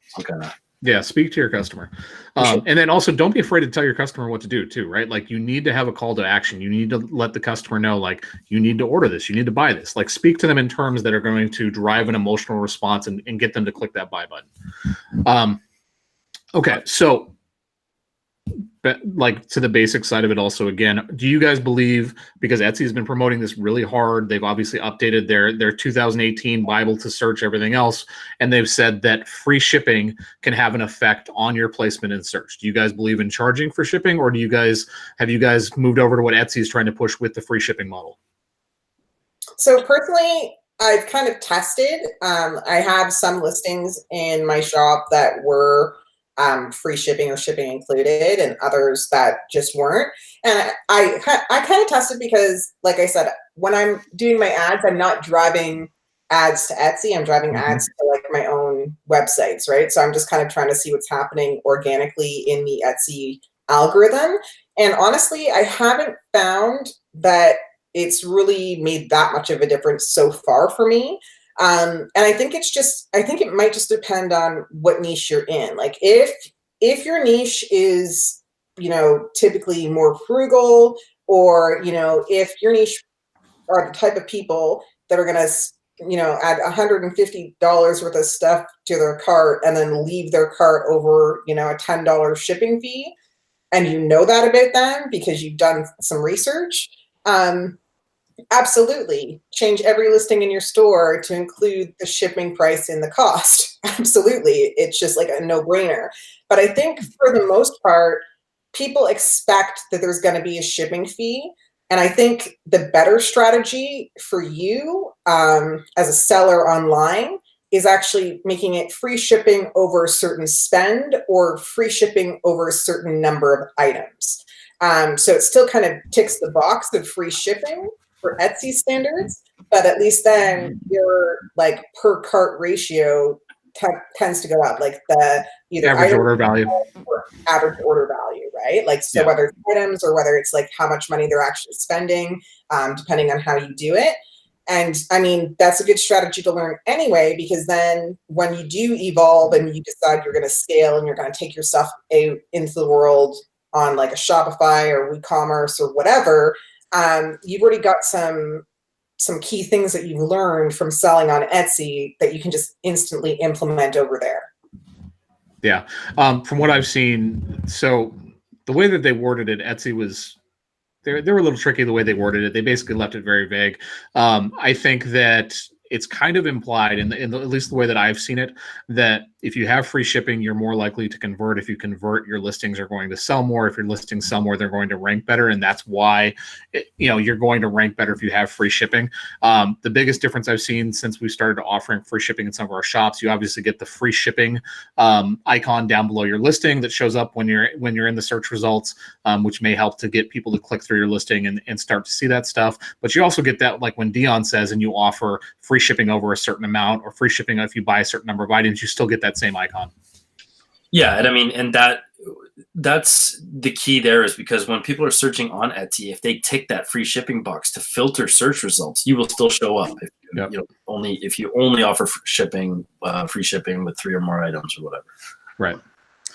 some kind of. Yeah, speak to your customer. And then also don't be afraid to tell your customer what to do too, right? Like, you need to have a call to action. You need to let the customer know, like, you need to order this, you need to buy this. Like, speak to them in terms that are going to drive an emotional response and get them to click that buy button. Okay, so like, to the basic side of it also, again, do you guys believe, because Etsy has been promoting this really hard, they've obviously updated their 2018 Bible to search, everything else, and they've said that free shipping can have an effect on your placement in search. Do you guys believe in charging for shipping, or have you guys moved over to what Etsy is trying to push with the free shipping model? So personally, I've kind of tested. I have some listings in my shop that were free shipping or shipping included, and others that just weren't. And I kind of tested because, like I said, when I'm doing my ads, I'm not driving ads to Etsy. I'm driving ads to like my own websites, right? So I'm just kind of trying to see what's happening organically in the Etsy algorithm. And honestly, I haven't found that it's really made that much of a difference so far for me. And I think it might just depend on what niche you're in. Like, if your niche is, typically more frugal, or, if your niche are the type of people that are going to, add $150 worth of stuff to their cart and then leave their cart over, a $10 shipping fee, and that about them because you've done some research, absolutely change every listing in your store to include the shipping price in the cost. Absolutely. It's just like a no-brainer. But I think for the most part, people expect that there's going to be a shipping fee. And I think the better strategy for you as a seller online is actually making it free shipping over a certain spend, or free shipping over a certain number of items. So it still kind of ticks the box of free shipping for Etsy standards, but at least then your like per cart ratio tends to go up, like the either average order value or average order value, right? Like, so whether it's items or whether it's like how much money they're actually spending, depending on how you do it. And I mean, that's a good strategy to learn anyway, because then when you do evolve and you decide you're going to scale and you're going to take your stuff into the world on like a Shopify or WooCommerce or whatever, you've already got some key things that you've learned from selling on Etsy that you can just instantly implement over there. Yeah. From what I've seen, so the way that they worded it, Etsy was, they were a little tricky the way they worded it. They basically left it very vague. I think that it's kind of implied, at least the way that I've seen it, that if you have free shipping, you're more likely to convert. If you convert, your listings are going to sell more. If your listings sell more, they're going to rank better. And that's why, you're going to rank better if you have free shipping. The biggest difference I've seen since we started offering free shipping in some of our shops, you obviously get the free shipping icon down below your listing that shows up when you're in the search results, which may help to get people to click through your listing and start to see that stuff. But you also get that, like when Dionne says, and you offer free shipping over a certain amount, or free shipping if you buy a certain number of items, you still get that same icon. Yeah, and I mean, and that's the key there, is because when people are searching on Etsy, if they tick that free shipping box to filter search results, you will still show up if you only offer free shipping with 3 or more items or whatever. Right.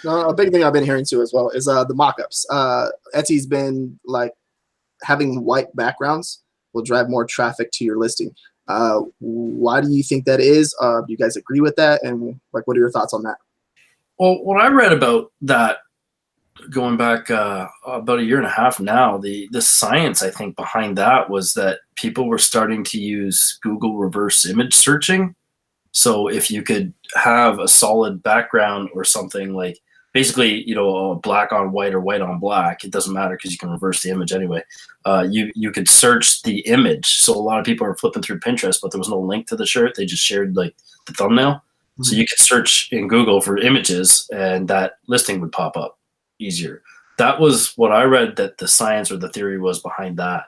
A big thing I've been hearing too as well is the mockups. Etsy's been like having white backgrounds will drive more traffic to your listing. Why do you think that is? Do you guys agree with that? And like, what are your thoughts on that? Well, what I read about that, going back about a year and a half now, the science I think behind that was that people were starting to use Google reverse image searching. So if you could have a solid background or something, like basically, black on white or white on black, it doesn't matter because you can reverse the image anyway. You could search the image. So a lot of people are flipping through Pinterest, but there was no link to the shirt. They just shared like the thumbnail. So you could search in Google for images and that listing would pop up easier. That was what I read, that the science or the theory was behind that.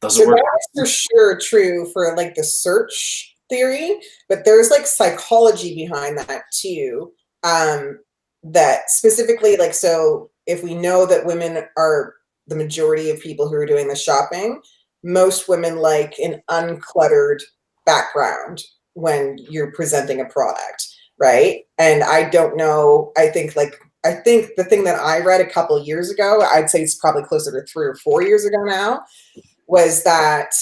doesn't So work. that's for sure true for like the search theory, but there's like psychology behind that too. That specifically, like, so if we know that women are the majority of people who are doing the shopping, most women like an uncluttered background when you're presenting a product, right? And I don't know, I think the thing that I read a couple of years ago, I'd say it's probably closer to 3 or 4 years ago now, was that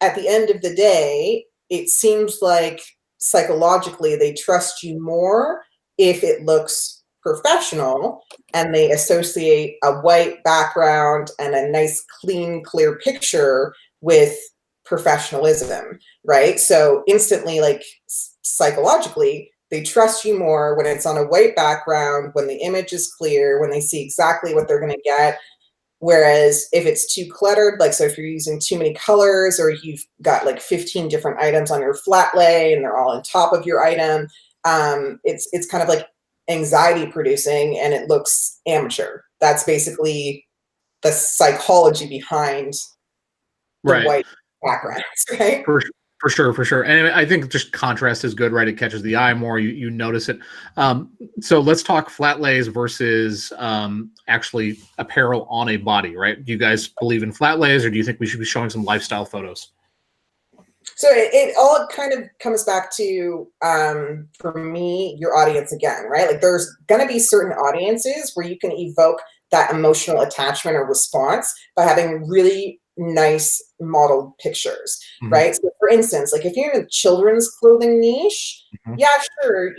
at the end of the day, it seems like psychologically they trust you more if it looks professional, and they associate a white background and a nice, clean, clear picture with professionalism, right? So instantly, like psychologically, they trust you more when it's on a white background, when the image is clear, when they see exactly what they're going to get. Whereas if it's too cluttered, like, so if you're using too many colors, or you've got like 15 different items on your flat lay and they're all on top of your item, it's kind of like anxiety producing and it looks amateur. That's basically the psychology behind the Right. white backgrounds, right? For sure. And I think just contrast is good, right? It catches the eye more. You notice it. So let's talk flat lays versus actually apparel on a body, right? Do you guys believe in flat lays, or do you think we should be showing some lifestyle photos? So it all kind of comes back to, for me, your audience again, right? Like there's going to be certain audiences where you can evoke that emotional attachment or response by having really nice modeled pictures, right? So for instance, like if you're in a children's clothing niche, yeah, sure,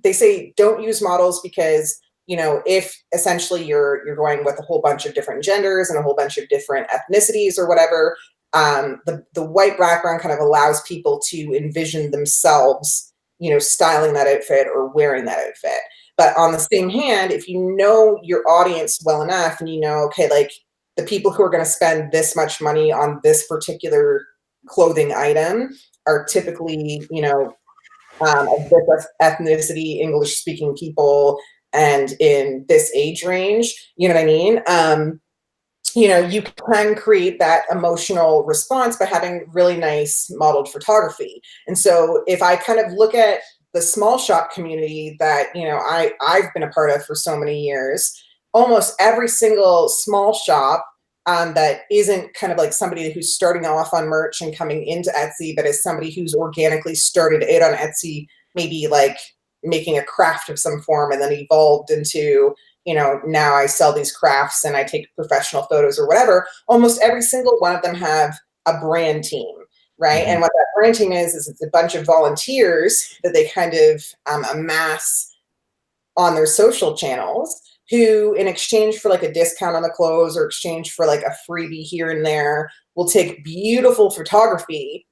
they say don't use models because, if essentially you're going with a whole bunch of different genders and a whole bunch of different ethnicities or whatever, the white background kind of allows people to envision themselves, styling that outfit or wearing that outfit. But on the same hand, if you know your audience well enough and okay, like the people who are going to spend this much money on this particular clothing item are typically, of this ethnicity, English speaking people, and in this age range, you know what I mean? You can create that emotional response by having really nice modeled photography. And so if I kind of look at the small shop community that, I've been a part of for so many years, almost every single small shop that isn't kind of like somebody who's starting off on merch and coming into Etsy, but is somebody who's organically started out on Etsy, maybe like making a craft of some form and then evolved into, now I sell these crafts and I take professional photos or whatever. Almost every single one of them have a brand team, right? And what that brand team is it's a bunch of volunteers that they kind of amass on their social channels, who in exchange for like a discount on the clothes or exchange for like a freebie here and there will take beautiful photography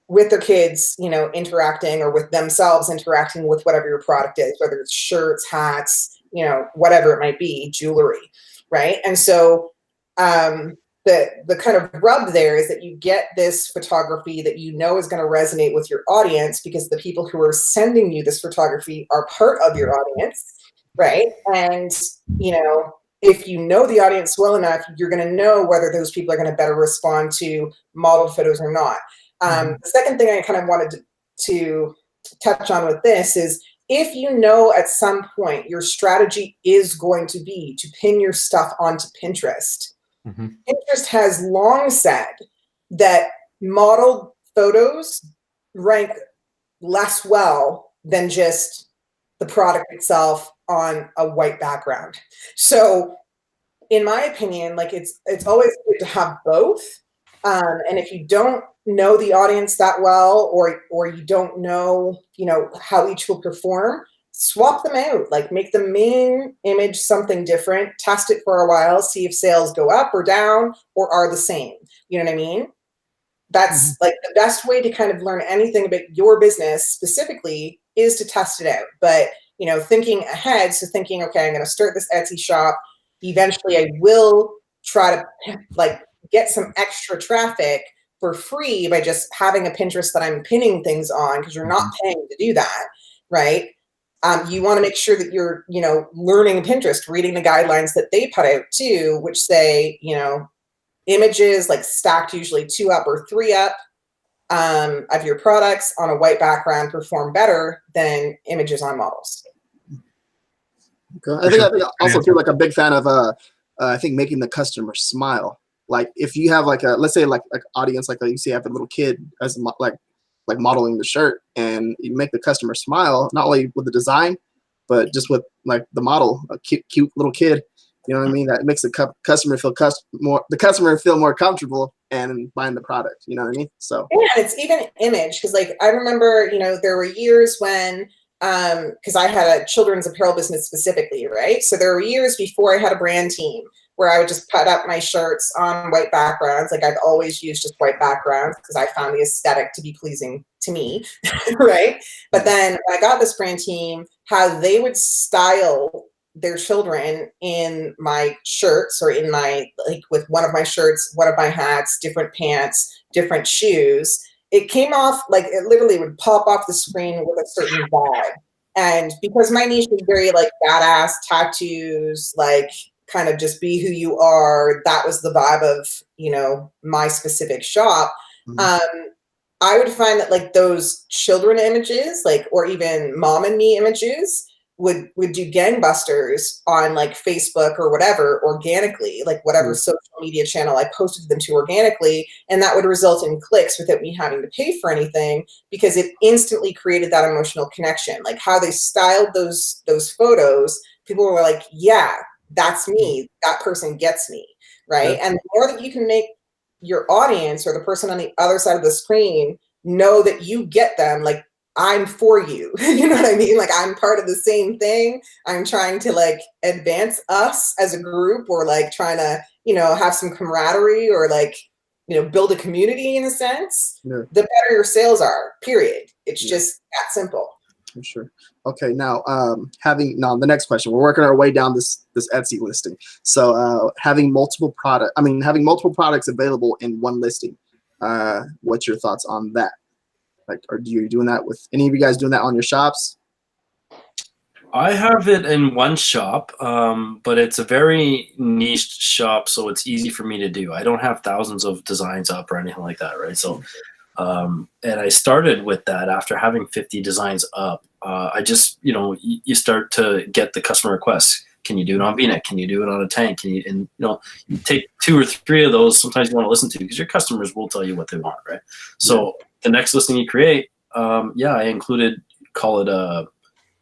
with their kids, interacting, or with themselves interacting with whatever your product is, whether it's shirts, hats, whatever it might be, jewelry, right? And so the kind of rub there is that you get this photography that is going to resonate with your audience because the people who are sending you this photography are part of your audience, right? And, if you know the audience well enough, you're going to know whether those people are going to better respond to modeled photos or not. The second thing I kind of wanted to touch on with this is, if you know at some point your strategy is going to be to pin your stuff onto Pinterest, Pinterest has long said that modeled photos rank less well than just the product itself on a white background. So in my opinion, like it's always good to have both. And if you don't know the audience that well, or you don't know, how each will perform, swap them out. Like make the main image something different, test it for a while, see if sales go up or down or are the same. You know what I mean? That's like the best way to kind of learn anything about your business specifically is to test it out. But, thinking ahead, so thinking, okay, I'm going to start this Etsy shop. Eventually I will try to like get some extra traffic for free by just having a Pinterest that I'm pinning things on, because you're not paying to do that, right? You want to make sure that you're, learning Pinterest, reading the guidelines that they put out too, which say, images like stacked, usually 2 up or 3 up, of your products on a white background perform better than images on models. Okay. I think also too, like a big fan of I think making the customer smile. Like if you have like let's say like audience like you see have a little kid as like modeling the shirt, and you make the customer smile not only with the design, but just with like the model, a cute little kid. You know what I mean? That makes the customer feel more comfortable and buying the product. You know what I mean? So yeah, it's even image, because like I remember, there were years when because I had a children's apparel business specifically, right? So there were years before I had a brand team where I would just put up my shirts on white backgrounds. Like I've always used just white backgrounds because I found the aesthetic to be pleasing to me, right? But then when I got this brand team, how they would style their children in my shirts, or in my, like with one of my shirts, one of my hats, different pants, different shoes, it came off like it literally would pop off the screen with a certain vibe. And because my niche is very like badass tattoos, like kind of just be who you are, that was the vibe of, my specific shop. I would find that like those children images, like, or even mom and me images would do gangbusters on like Facebook or whatever organically, like whatever social media channel I posted them to organically, and that would result in clicks without me having to pay for anything, because it instantly created that emotional connection. Like how they styled those photos, people were like, yeah, that's me, that person gets me, right? And the more that you can make your audience or the person on the other side of the screen know that you get them, like, I'm for you. You know what I mean? Like I'm part of the same thing. I'm trying to like advance us as a group, or like trying to, have some camaraderie, or like, build a community in a sense. The better your sales are, period. It's just that simple. For sure. Okay. Now, the next question, we're working our way down this Etsy listing. So, having multiple products available in one listing. What's your thoughts on that? Like, are you doing that with any of you guys doing that on your shops? I have it in one shop, but it's a very niche shop, so it's easy for me to do. I don't have thousands of designs up or anything like that, right? So, and I started with that after having 50 designs up. I just, you start to get the customer requests. Can you do it on V-neck? Can you do it on a tank? You take 2 or 3 of those. Sometimes you want to listen to, because your customers will tell you what they want, right? So the next listing you create, I included, call it a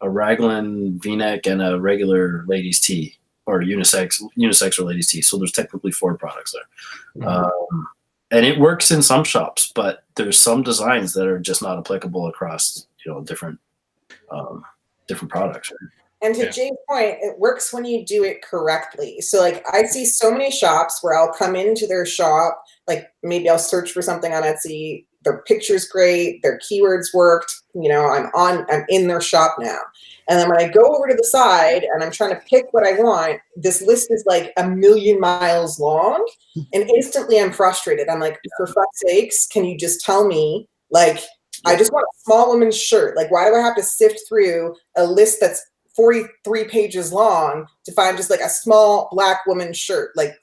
raglan V-neck and a regular ladies tee, or unisex or ladies tee. So there's technically 4 products there. And it works in some shops, but there's some designs that are just not applicable across, different products. Right? And to Jay's point, it works when you do it correctly. So like I see so many shops where I'll come into their shop, like maybe I'll search for something on Etsy, their picture's great, their keywords worked, I'm in their shop now. And then when I go over to the side and I'm trying to pick what I want, this list is like 1,000,000 miles long, and instantly I'm frustrated. I'm like, for fuck's sakes, can you just tell me, like, I just want a small woman's shirt. Like, why do I have to sift through a list that's 43 pages long to find just like a small Black woman's shirt? Like,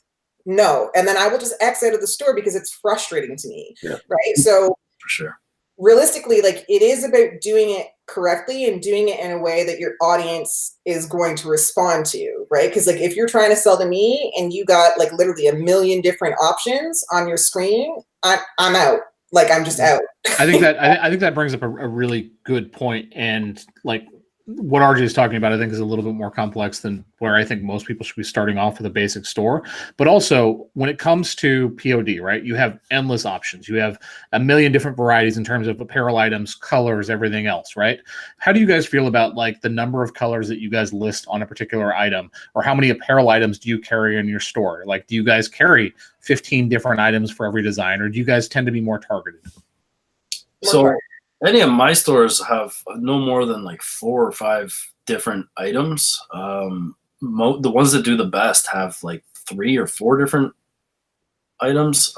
no. And then I will just X out of the store because it's frustrating to me. Right. So for sure, realistically, like it is about doing it correctly and doing it in a way that your audience is going to respond to, right? Because like if you're trying to sell to me and you got like literally 1,000,000 different options on your screen, I'm out. Like I'm just out. I think that brings up a really good point, and like what RJ is talking about, I think, is a little bit more complex than where I think most people should be starting off with a basic store. But also, when it comes to POD, right, you have endless options. You have 1,000,000 different varieties in terms of apparel items, colors, everything else, right? How do you guys feel about like the number of colors that you guys list on a particular item, or how many apparel items do you carry in your store? Like, do you guys carry 15 different items for every design, or do you guys tend to be more targeted? So any of my stores have no more than like 4 or 5 different items. The ones that do the best have like 3 or 4 different items.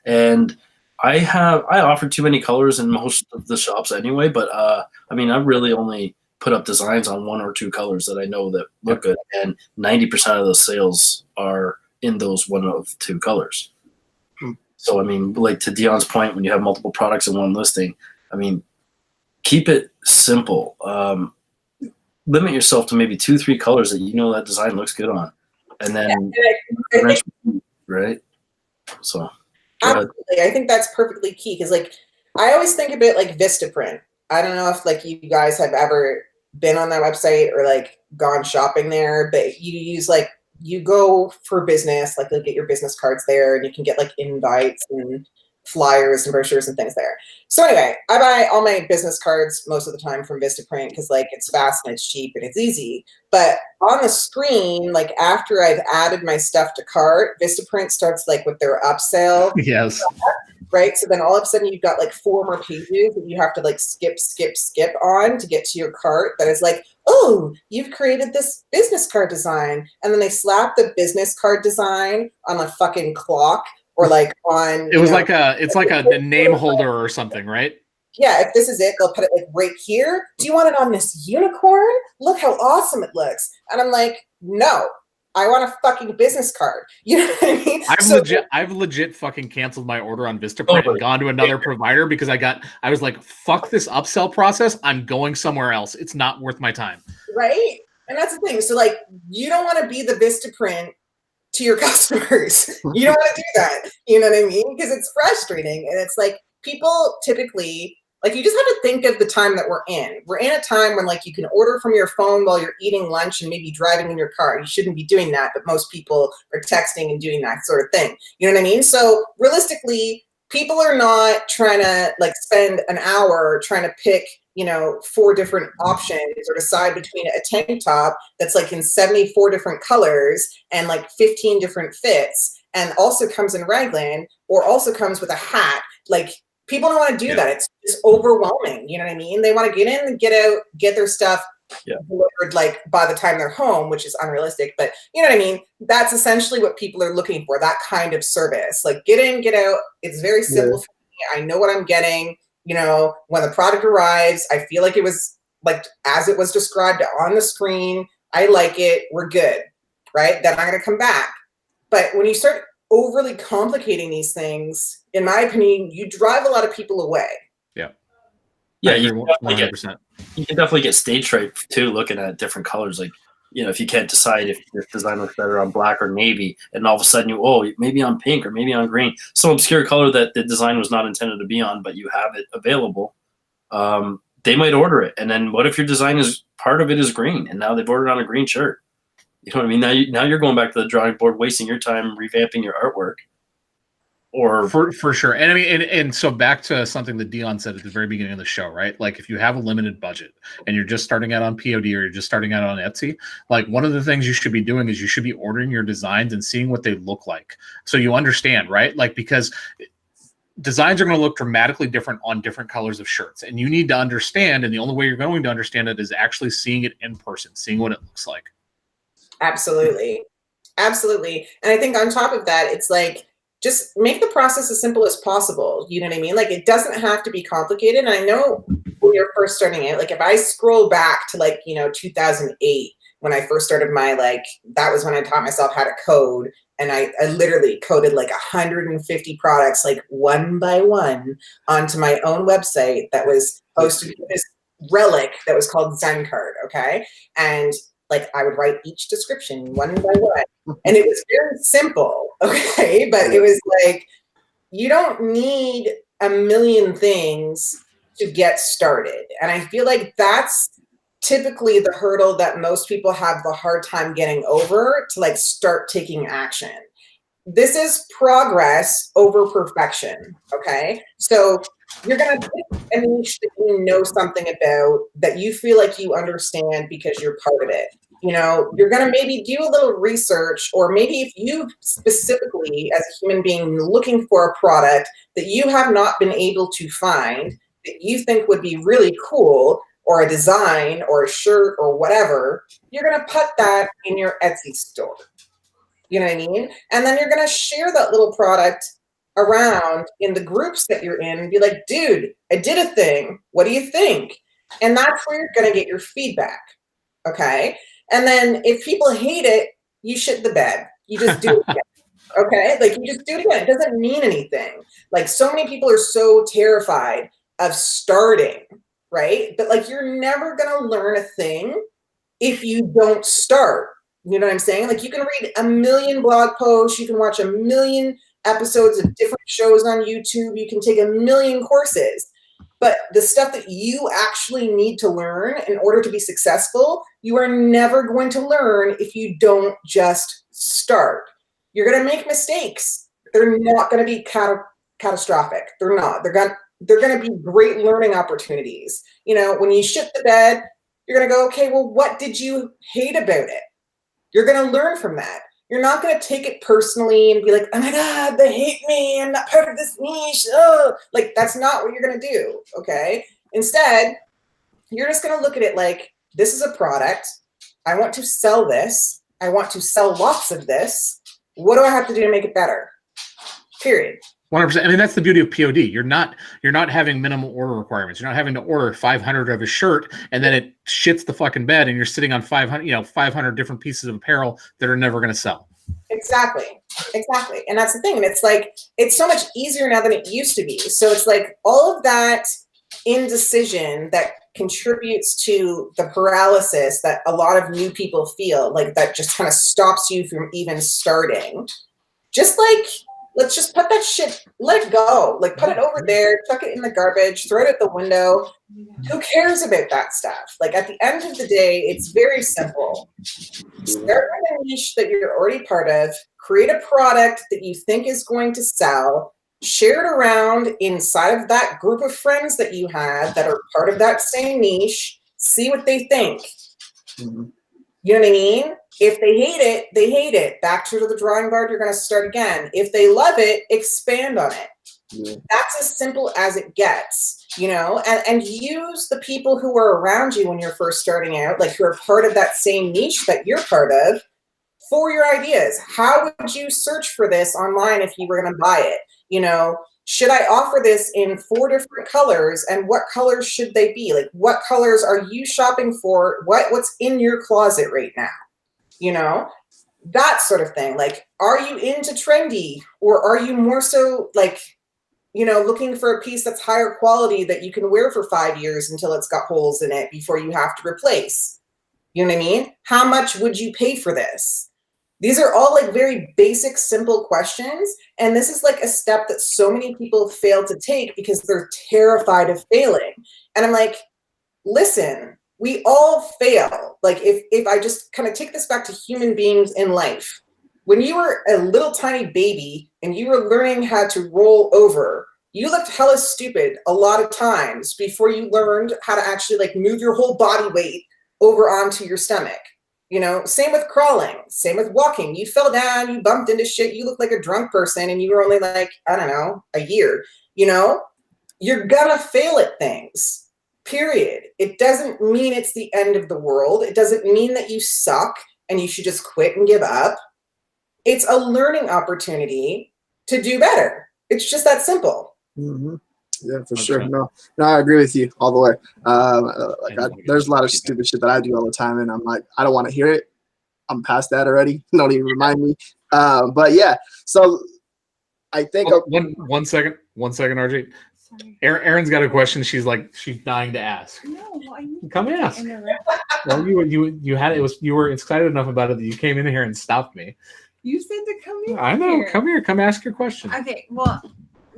And I offer too many colors in most of the shops anyway, but I really only put up designs on 1 or 2 colors that I know that look good. And 90% of the sales are in those 1 of 2 colors. So, I mean, like to Dionne's point, when you have multiple products in one listing, I mean, keep it simple. Limit yourself to maybe 2-3 colors that you know that design looks good on. And then, right? So, absolutely. I think that's perfectly key because, like, I always think of it like Vistaprint. I don't know if like you guys have ever been on that website or like gone shopping there, but you use like you go for business, like you'll get your business cards there, and you can get like invites and flyers and brochures and things there. So anyway, I buy all my business cards most of the time from Vistaprint because like it's fast and it's cheap and it's easy. But on the screen, like after I've added my stuff to cart, Vistaprint starts like with their upsell. Yes. Right. So then all of a sudden you've got like 4 more pages that you have to like skip on to get to your cart that is like, oh, you've created this business card design. And then they slap the business card design on a fucking clock or like on it's like a name holder or something, right? Yeah, if this is it, they'll put it like right here. Do you want it on this unicorn? Look how awesome it looks. And I'm like, no, I want a fucking business card. You know what I mean? I've legit fucking canceled my order on Vistaprint and gone to another provider because I was like, fuck this upsell process. I'm going somewhere else. It's not worth my time. Right? And that's the thing. So like, you don't want to be the Vistaprint to your customers. You don't want to do that. You know what I mean? Because it's frustrating. And it's like, people typically, like, you just have to think of the time that we're in. We're in a time when like you can order from your phone while you're eating lunch and maybe driving in your car. You shouldn't be doing that, but most people are texting and doing that sort of thing. You know what I mean? So realistically, people are not trying to like spend an hour trying to pick, 4 different options or decide between a tank top that's like in 74 different colors and like 15 different fits and also comes in raglan or also comes with a hat. Like, people don't want to do that. It's just overwhelming. You know what I mean? They want to get in and get out, get their stuff delivered like by the time they're home, which is unrealistic. But you know what I mean? That's essentially what people are looking for, that kind of service. Like get in, get out. It's very simple for me. I know what I'm getting. When the product arrives, I feel like it was like as it was described on the screen. I like it. We're good. Right? Then I'm going to come back. But when you start overly complicating these things, in my opinion, you drive a lot of people away. Yeah, you can definitely get stage fright too, looking at different colors. Like, if you can't decide if this design looks better on black or navy, and all of a sudden maybe on pink or maybe on green, some obscure color that the design was not intended to be on, but you have it available. They might order it, and then what if your design is part of it is green, and now they've ordered on a green shirt? You know what I mean? Now you're going back to the drawing board, wasting your time revamping your artwork. Or for sure. And I mean, and so back to something that Dionne said at the very beginning of the show, right? Like if you have a limited budget and you're just starting out on POD or you're just starting out on Etsy, like one of the things you should be doing is you should be ordering your designs and seeing what they look like. So you understand, right? Like, because designs are going to look dramatically different on different colors of shirts. And you need to understand, and the only way you're going to understand it is actually seeing it in person, seeing what it looks like. Absolutely. Absolutely. And I think on top of that, it's like, just make the process as simple as possible. You know what I mean? Like, it doesn't have to be complicated. And I know when you're first starting out, like if I scroll back to like, 2008, when I first started that was when I taught myself how to code. And I literally coded like 150 products, like one by one onto my own website that was hosted with this relic that was called Zencard. Okay. And like I would write each description one by one. And it was very simple, okay? But it was like, you don't need a million things to get started. And I feel like that's typically the hurdle that most people have the hard time getting over to like start taking action. This is progress over perfection, okay? So you're going to pick a niche that you know something about, that you feel like you understand because you're part of it. You're going to maybe do a little research, or maybe if you specifically as a human being looking for a product that you have not been able to find that you think would be really cool, or a design or a shirt or whatever, you're going to put that in your Etsy store. You know what I mean? And then you're going to share that little product around in the groups that you're in and be like, dude, I did a thing. What do you think? And that's where you're going to get your feedback. Okay. And then if people hate it, you shit the bed. You just do it again. Okay, like you just do it again. It doesn't mean anything. Like so many people are so terrified of starting, right? But like you're never gonna learn a thing if you don't start. You know what I'm saying? Like you can read a million blog posts, you can watch a million episodes of different shows on YouTube, you can take a million courses. But the stuff that you actually need to learn in order to be successful, you are never going to learn if you don't just start. You're going to make mistakes. They're not going to be catastrophic. They're not. They're going to be great learning opportunities. You know, when you shit the bed, you're going to go, okay, well, what did you hate about it? You're going to learn from that. You're not going to take it personally and be like, oh my God, they hate me. I'm not part of this niche. Oh, like that's not what you're going to do. Okay. Instead, you're just going to look at it like, this is a product. I want to sell this. I want to sell lots of this. What do I have to do to make it better? Period. 100%. I mean, that's the beauty of POD. You're not having minimal order requirements. You're not having to order 500 of a shirt and then it shits the fucking bed and you're sitting on 500 different pieces of apparel that are never going to sell. Exactly. And that's the thing. And it's like, it's so much easier now than it used to be. So it's like all of that indecision that contributes to the paralysis that a lot of new people feel, like that just kind of stops you from even starting. Just like, let's just put that shit, let it go. Like put it over there, chuck it in the garbage, throw it out the window. Who cares about that stuff? Like at the end of the day, it's very simple. Start with a niche that you're already part of, create a product that you think is going to sell, share it around inside of that group of friends that you have that are part of that same niche, see what they think. Mm-hmm. You know what I mean? If they hate it, they hate it. Back to the drawing board, you're going to start again. If they love it, expand on it. Yeah. That's as simple as it gets, you know, and use the people who are around you when you're first starting out, like who are part of that same niche that you're part of, for your ideas. How would you search for this online if you were going to buy it? You know, should I offer this in 4 different colors, and what colors should they be? Like, what colors are you shopping for? What's in your closet right now? You know, that sort of thing. Like, are you into trendy, or are you more so like, you know, looking for a piece that's higher quality that you can wear for 5 years until it's got holes in it before you have to replace? You know what I mean? How much would you pay for this? These are all like very basic, simple questions. And this is like a step that so many people fail to take because they're terrified of failing. And I'm like, listen, we all fail. Like if I just kind of take this back to human beings in life, when you were a little tiny baby and you were learning how to roll over, you looked hella stupid a lot of times before you learned how to actually like move your whole body weight over onto your stomach. You know, same with crawling, same with walking. You fell down, you bumped into shit, you look like a drunk person and you were only like, I don't know, a year. You know, you're gonna fail at things, period. It doesn't mean it's the end of the world. It doesn't mean that you suck and you should just quit and give up. It's a learning opportunity to do better. It's just that simple. Mm-hmm. Yeah, for sure. No, I agree with you all the way. There's a lot of stupid shit that I do all the time, and I'm like, I don't want to hear it. I'm past that already. Don't even remind me. But yeah, so I think one second, RJ. Sorry. Erin's got a question. She's dying to ask. No, come ask. Well, you had it. You were excited enough about it that you came in here and stopped me. You said to come in. I know. Here. Come here. Come ask your question. Okay. Well.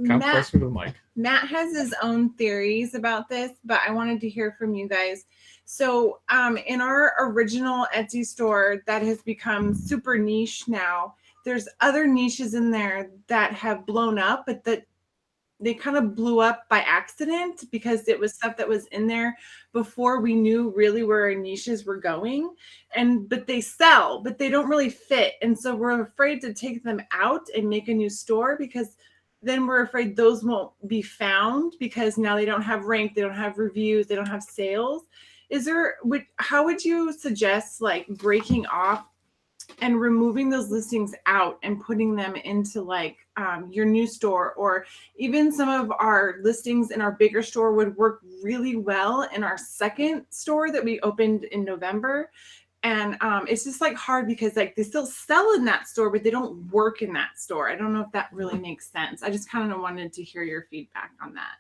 Come closer to the mic. Matt has his own theories about this, but I wanted to hear from you guys. So in our original Etsy store that has become super niche now, there's other niches in there that have blown up, but that they kind of blew up by accident because it was stuff that was in there before we knew really where our niches were going. But they sell, but they don't really fit. And so we're afraid to take them out and make a new store because then we're afraid those won't be found because now they don't have rank, they don't have reviews, they don't have sales. How would you suggest like breaking off and removing those listings out and putting them into like your new store, or even some of our listings in our bigger store would work really well in our second store that we opened in November. And it's just like hard because like they still sell in that store, but they don't work in that store. I don't know if that really makes sense. I just kind of wanted to hear your feedback on that.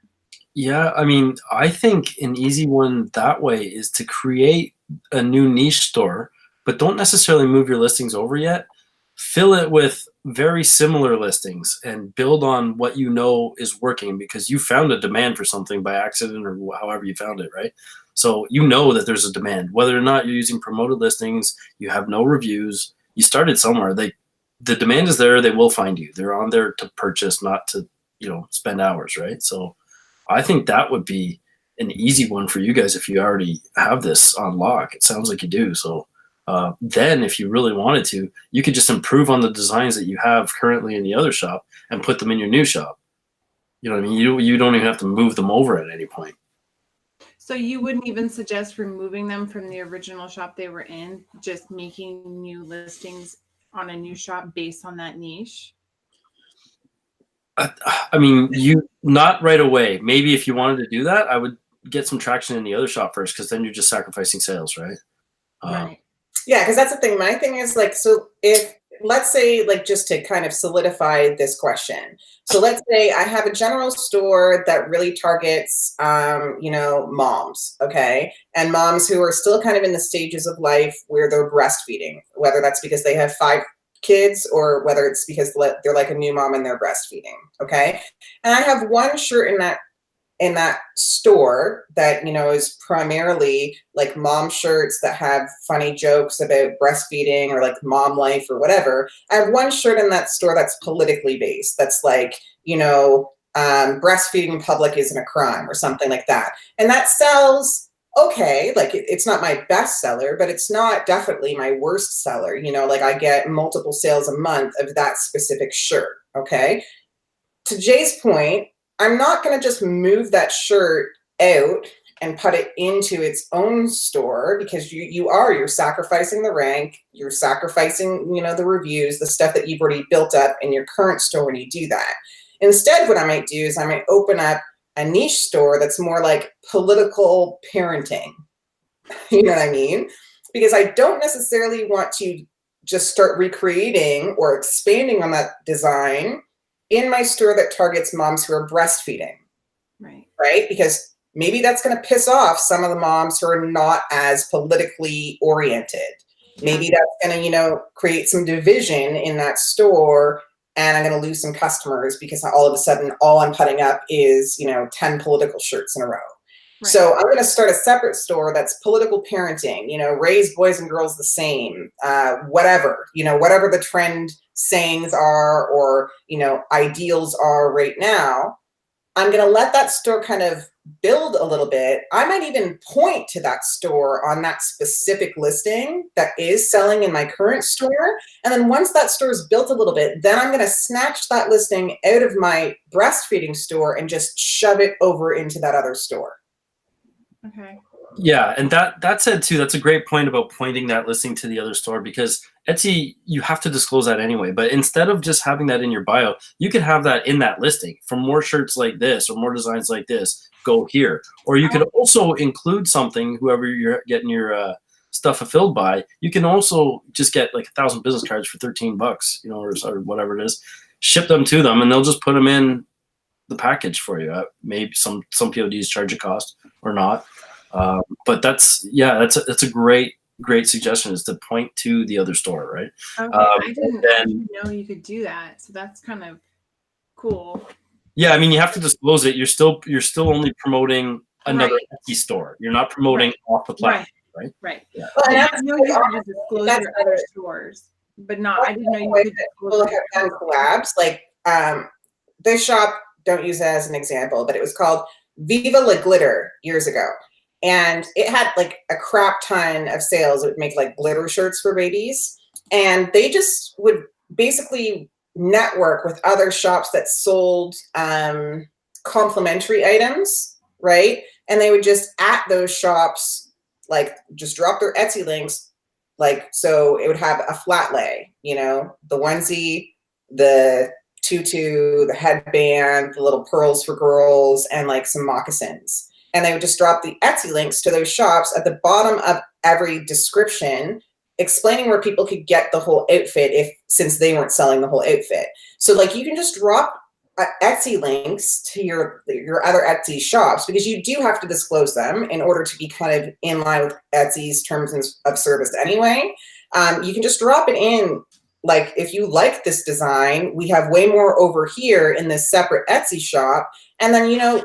Yeah, I mean, I think an easy one that way is to create a new niche store, but don't necessarily move your listings over yet. Fill it with very similar listings and build on what you know is working because you found a demand for something by accident or however you found it, right? So you know that there's a demand. Whether or not you're using promoted listings, you have no reviews, you started somewhere. The demand is there, they will find you. They're on there to purchase, not to, spend hours, right? So I think that would be an easy one for you guys if you already have this on lock. It sounds like you do. So then if you really wanted to, you could just improve on the designs that you have currently in the other shop and put them in your new shop. You know what I mean? You don't even have to move them over at any point. So you wouldn't even suggest removing them from the original shop they were in, just making new listings on a new shop based on that niche? I mean, you not right away. Maybe if you wanted to do that, I would get some traction in the other shop first, because then you're just sacrificing sales, right? Right. Yeah, because that's the thing. My thing is like, so if let's say like just to kind of solidify this question. So let's say I have a general store that really targets, moms, okay, and moms who are still kind of in the stages of life where they're breastfeeding, whether that's because they have 5 kids or whether it's because they're like a new mom and they're breastfeeding, okay. And I have one shirt in that store that, is primarily like mom shirts that have funny jokes about breastfeeding or like mom life or whatever. I have one shirt in that store that's politically based. That's like, breastfeeding in public isn't a crime or something like that. And that sells okay. Like it's not my best seller, but it's not definitely my worst seller. Like I get multiple sales a month of that specific shirt. Okay. To Jay's point, I'm not going to just move that shirt out and put it into its own store, because you're sacrificing the rank, you're sacrificing, the reviews, the stuff that you've already built up in your current store when you do that. Instead, what I might do is I might open up a niche store that's more like political parenting. You know what I mean? Because I don't necessarily want to just start recreating or expanding on that design in my store that targets moms who are breastfeeding. Right? Because maybe that's going to piss off some of the moms who are not as politically oriented. Maybe that's going to, create some division in that store, and I'm going to lose some customers because all of a sudden all I'm putting up is, 10 political shirts in a row. Right. So I'm going to start a separate store that's political parenting, raise boys and girls the same, whatever the trend sayings are or, ideals are right now. I'm going to let that store kind of build a little bit. I might even point to that store on that specific listing that is selling in my current store. And then once that store is built a little bit, then I'm going to snatch that listing out of my breastfeeding store and just shove it over into that other store. Okay. Yeah, and that said too, that's a great point about pointing that listing to the other store, because Etsy, you have to disclose that anyway. But instead of just having that in your bio, you could have that in that listing. For more shirts like this or more designs like this, go here. Or you could also include something, whoever you're getting your stuff fulfilled by, you can also just get like 1,000 business cards for $13, or whatever it is, ship them to them, and they'll just put them in the package for you. Maybe some PODs charge a cost or not. But that's a great suggestion, is to point to the other store, right? Okay. I didn't know you could do that, so that's kind of cool. Yeah, I mean, you have to disclose it. You're still only promoting another Etsy store. You're not promoting off the platform, right? Right. Yeah. Well, I know you have to disclose your other stores, but not. I didn't know you could. People have done collabs. Like this shop, don't use it as an example, but it was called Viva La Glitter years ago. And it had like a crap ton of sales. It would make like glitter shirts for babies. And they just would basically network with other shops that sold complimentary items, right? And they would just at those shops, like just drop their Etsy links. Like, so it would have a flat lay, the onesie, the tutu, the headband, the little pearls for girls, and like some moccasins. And they would just drop the Etsy links to those shops at the bottom of every description explaining where people could get the whole outfit since they weren't selling the whole outfit. So like you can just drop Etsy links to your other Etsy shops, because you do have to disclose them in order to be kind of in line with Etsy's terms of service anyway. You can just drop it in. Like, if you like this design, we have way more over here in this separate Etsy shop. And then, you know,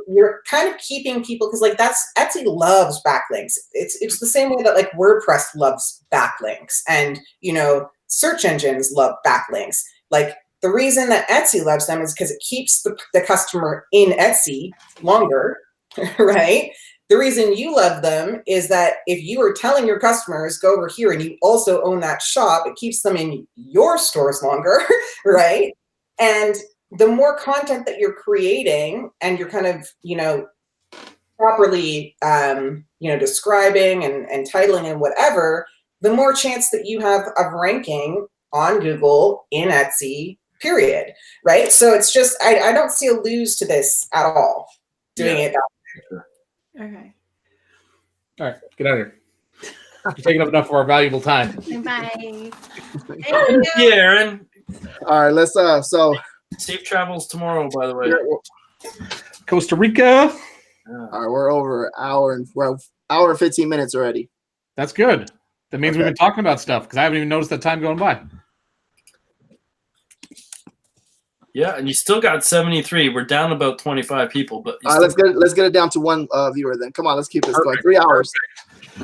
you're kind of keeping people, because like Etsy loves backlinks. It's the same way that like WordPress loves backlinks, and, you know, search engines love backlinks. Like, the reason that Etsy loves them is because it keeps the customer in Etsy longer, right? The reason you love them is that if you are telling your customers, go over here, and you also own that shop, it keeps them in your stores longer, right? And the more content that you're creating and you're kind of, you know, properly, you know, describing and titling and whatever, the more chance that you have of ranking on Google, in Etsy, period, right? So it's just, I don't see a lose to this at all, doing it that way. Okay. All right, get out of here. You're taking up enough of our valuable time. Bye. Yeah, Aaron. All right, let's so Safe travels tomorrow, by the way. Costa Rica. all right, we're over we're hour and 15 minutes already. That's good. That means Okay. we've been talking about stuff, because I haven't even noticed the time going by. Yeah, and you still got 73. We're down about 25 people, but All right, let's get it down to one viewer then. Come on, let's keep this going. 3 hours.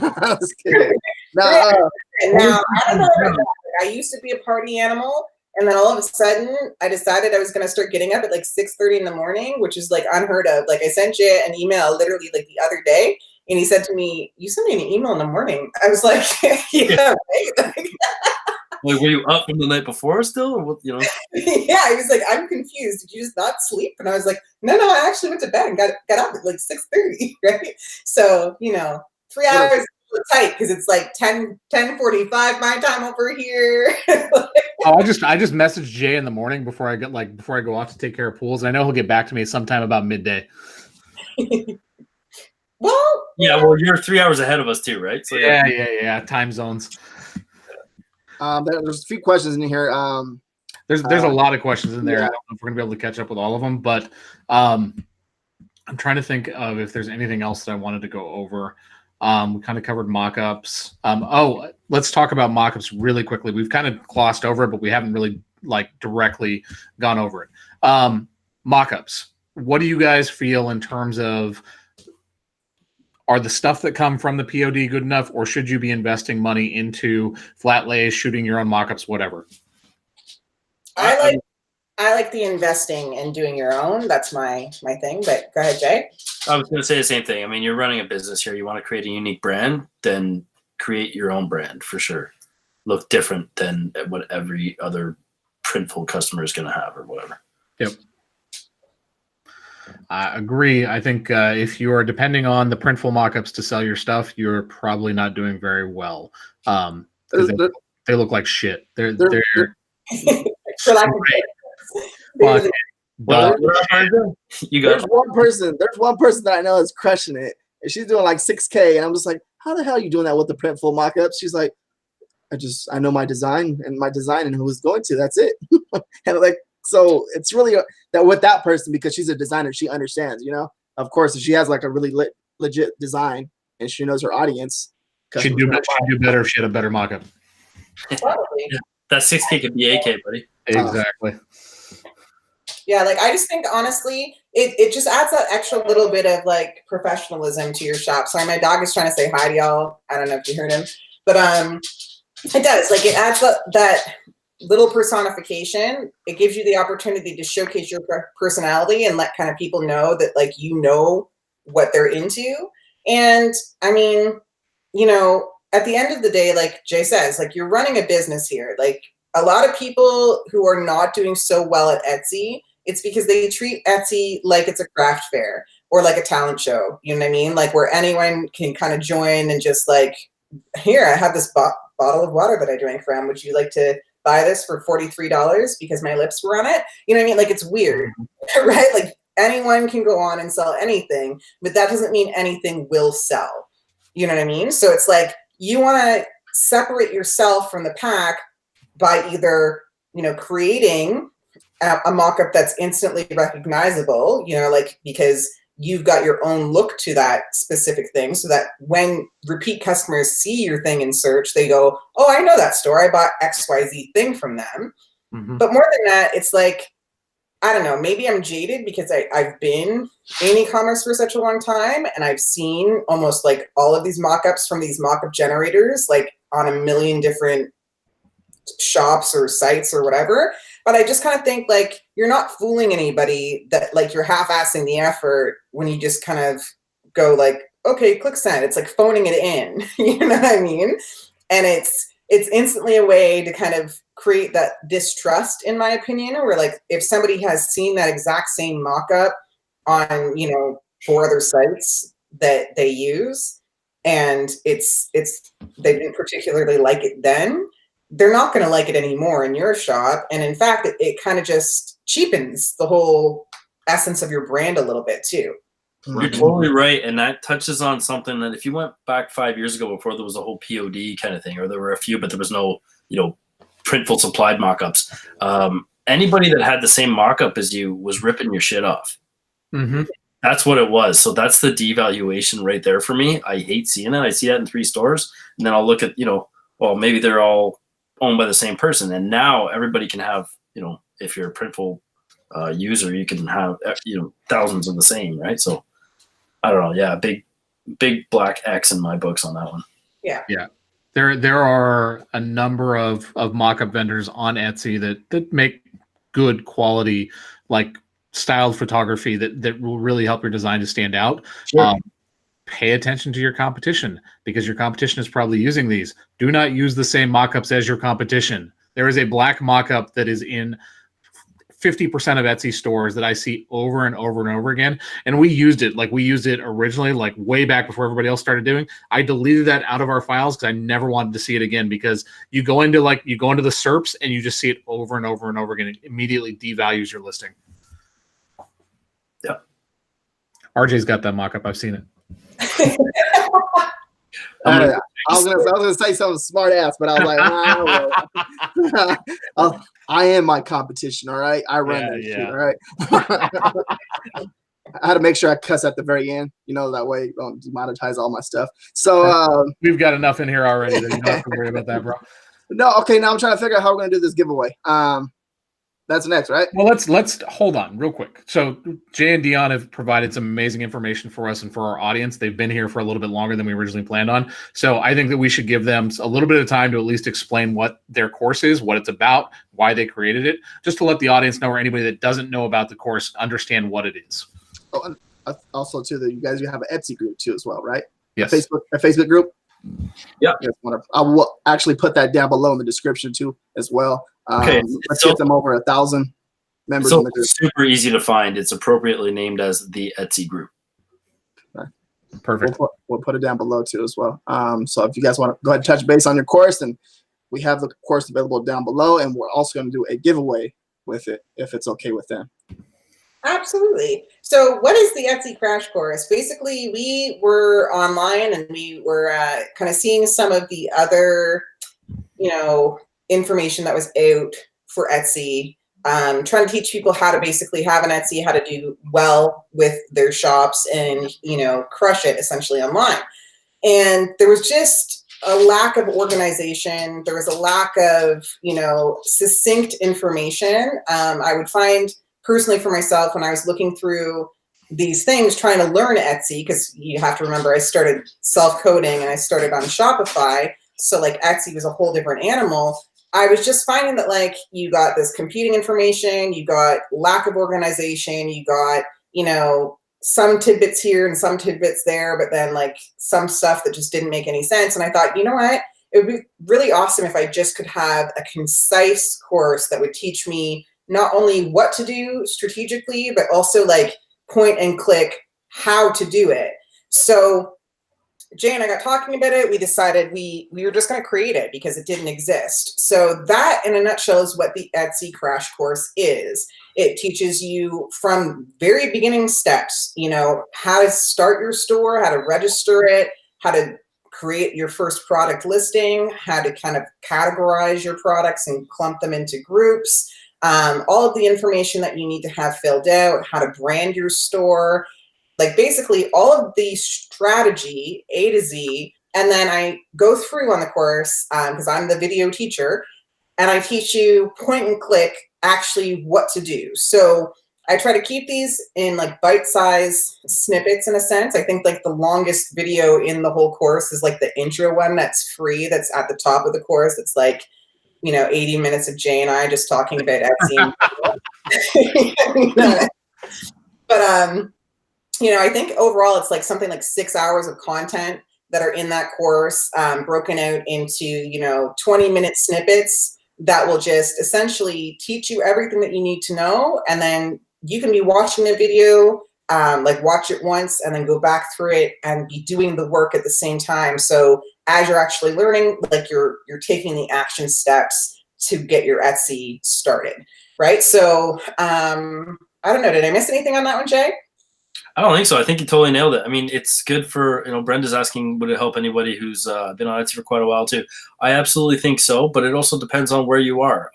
Let's get it. Now, Now, I don't know about that. I used to be a party animal, and then all of a sudden, I decided I was going to start getting up at like 6:30 in the morning, which is like unheard of. Like, I sent you an email literally like the other day, and he said to me, "You sent me an email in the morning." I was like, "Yeah, right." Like, were you up from the night before still, or what? You know? Yeah, he was like, "I'm confused. Did you just not sleep?" And I was like, "No, I actually went to bed and got up at like 6:30, right?" So, you know, 3 hours is a little tight, because it's like 10:45 my time over here. Oh, I just messaged Jay in the morning before I go off to take care of pools. I know he'll get back to me sometime about midday. Well, Yeah, well, you're 3 hours ahead of us too, right? So Yeah. Time zones. there's a few questions in here. There's a lot of questions in there. Yeah. I don't know if we're gonna be able to catch up with all of them, but I'm trying to think of if there's anything else that I wanted to go over. We kind of covered mock-ups. Let's talk about mock-ups really quickly. We've kind of glossed over it, but we haven't really like directly gone over it. Mock-ups. What do you guys feel in terms of, are the stuff that come from the POD good enough, or should you be investing money into flat lays, shooting your own mock-ups, whatever? I like the investing and doing your own. That's my thing. But go ahead, Jay. I was going to say the same thing. I mean, you're running a business here. You want to create a unique brand, then create your own brand for sure. Look different than what every other Printful customer is going to have or whatever. Yep. I agree. I think if you are depending on the Printful mockups to sell your stuff, you're probably not doing very well. They look like shit. They're For lack of fucking Well, you got There's one person that I know is crushing it, and she's doing like 6K, and I'm just like, how the hell are you doing that with the Printful mockups? She's like, I know my design and who it's going to. That's it. And like, so it's really that with that person, because she's a designer, she understands. You know, of course, if she has like a really legit design and she knows her audience, she'd do better if she had a better mockup. probably. that 6K could be AK, buddy. Exactly. Yeah, like I just think honestly, it just adds that extra little bit of like professionalism to your shop. Sorry, my dog is trying to say hi to y'all. I don't know if you heard him, but it does. Like it adds that little personification. It gives you the opportunity to showcase your personality and let kind of people know that like you know what they're into. And I mean, you know, at the end of the day, like Jay says, like you're running a business here. Like a lot of people who are not doing so well at Etsy, it's because they treat Etsy like it's a craft fair or like a talent show. You know what I mean? Like where anyone can kind of join and just like, here, I have this bottle of water that I drank from. Would you like to buy this for $43 because my lips were on it? You know what I mean? Like it's weird, right? Like anyone can go on and sell anything, but that doesn't mean anything will sell. You know what I mean? So it's like, you want to separate yourself from the pack by either, creating a mock-up that's instantly recognizable, like because you've got your own look to that specific thing, so that when repeat customers see your thing in search, they go, oh, I know that store. I bought XYZ thing from them. Mhm. But more than that, it's like, I don't know, maybe I'm jaded because I've been in e-commerce for such a long time, and I've seen almost like all of these mock-ups from these mock-up generators, like on a million different shops or sites or whatever. But I just kind of think like you're not fooling anybody, that like you're half-assing the effort when you just kind of go like, okay, click send. It's like phoning it in. You know what I mean? And it's instantly a way to kind of create that distrust, in my opinion, where like if somebody has seen that exact same mock-up on, 4 other sites that they use, and they didn't particularly like it then, they're not going to like it anymore in your shop. And in fact, it kind of just cheapens the whole essence of your brand a little bit too. You're totally right. And that touches on something that if you went back 5 years ago, before there was a whole POD kind of thing, or there were a few, but there was no, printful supplied mock-ups. Anybody that had the same mock-up as you was ripping your shit off. Mm-hmm. That's what it was. So that's the devaluation right there for me. I hate seeing it. I see that in 3 stores. And then I'll look at, well, maybe they're all owned by the same person. And now everybody can have, if you're a Printful user, you can have, thousands of the same, right? So I don't know. Yeah, big black X in my books on that one. Yeah. Yeah. There are a number of mock-up vendors on Etsy that make good quality, like styled photography that will really help your design to stand out. Sure. Pay attention to your competition, because your competition is probably using these. Do not use the same mock-ups as your competition. There is a black mock-up that is in 50% of Etsy stores that I see over and over and over again. And we used it originally, like way back before everybody else started doing. I deleted that out of our files because I never wanted to see it again, because you go into the SERPs and you just see it over and over and over again. It immediately devalues your listing. Yeah. RJ's got that mock-up. I've seen it. I was gonna say something smart ass, but I was like, I am my competition. All right, I run that shit. All right. I had to make sure I cuss at the very end, that way you don't demonetize all my stuff. So we've got enough in here already that you don't have to worry about that, bro. No, okay. Now I'm trying to figure out how we're gonna do this giveaway. That's next, right? Well, let's hold on real quick. So Jay and Dionne have provided some amazing information for us and for our audience. They've been here for a little bit longer than we originally planned on. So I think that we should give them a little bit of time to at least explain what their course is, what it's about, why they created it, just to let the audience know, or anybody that doesn't know about the course understand what it is. Oh, and also too, that you have an Etsy group too as well, right? Yes. A Facebook group. Yeah. I will actually put that down below in the description too as well. Okay. Let's get them over 1,000 members in the group. Super easy to find. It's appropriately named as the Etsy group. Okay. Perfect. We'll put it down below too as well. So if you guys want to go ahead and touch base on your course, and we have the course available down below, and we're also going to do a giveaway with it if it's okay with them. Absolutely. So what is the Etsy Crash Course? Basically, we were online and we were kind of seeing some of the other, information that was out for Etsy, trying to teach people how to basically have an Etsy, how to do well with their shops and, crush it essentially online. And there was just a lack of organization. There was a lack of, succinct information. I would find personally for myself, when I was looking through these things, trying to learn Etsy, because you have to remember I started self-coding and I started on Shopify. So like Etsy was a whole different animal. I was just finding that like you got this competing information, you got lack of organization, you got, some tidbits here and some tidbits there, but then like some stuff that just didn't make any sense. And I thought, you know what? It would be really awesome if I just could have a concise course that would teach me not only what to do strategically, but also like point and click how to do it. So Jay and I got talking about it. We decided we were just going to create it because it didn't exist. So that in a nutshell is what the Etsy Crash Course is. It teaches you from very beginning steps, how to start your store, how to register it, how to create your first product listing, how to kind of categorize your products and clump them into groups, all of the information that you need to have filled out, how to brand your store, like basically all of the strategy A to Z. And then I go through on the course, because I'm the video teacher, and I teach you point and click actually what to do. So I try to keep these in like bite-sized snippets in a sense. I think like the longest video in the whole course is like the intro one that's free, that's at the top of the course. It's like, 80 minutes of Jay and I just talking about Etsy. But I think overall it's like something like 6 hours of content that are in that course, broken out into 20-minute snippets that will just essentially teach you everything that you need to know. And then you can be watching the video, like watch it once and then go back through it and be doing the work at the same time. So as you're actually learning, like you're taking the action steps to get your Etsy started, right? So I don't know, did I miss anything on that one, Jay? I don't think so. I think you totally nailed it. I mean, it's good for, Brenda's asking, would it help anybody who's been on Etsy for quite a while too? I absolutely think so, but it also depends on where you are.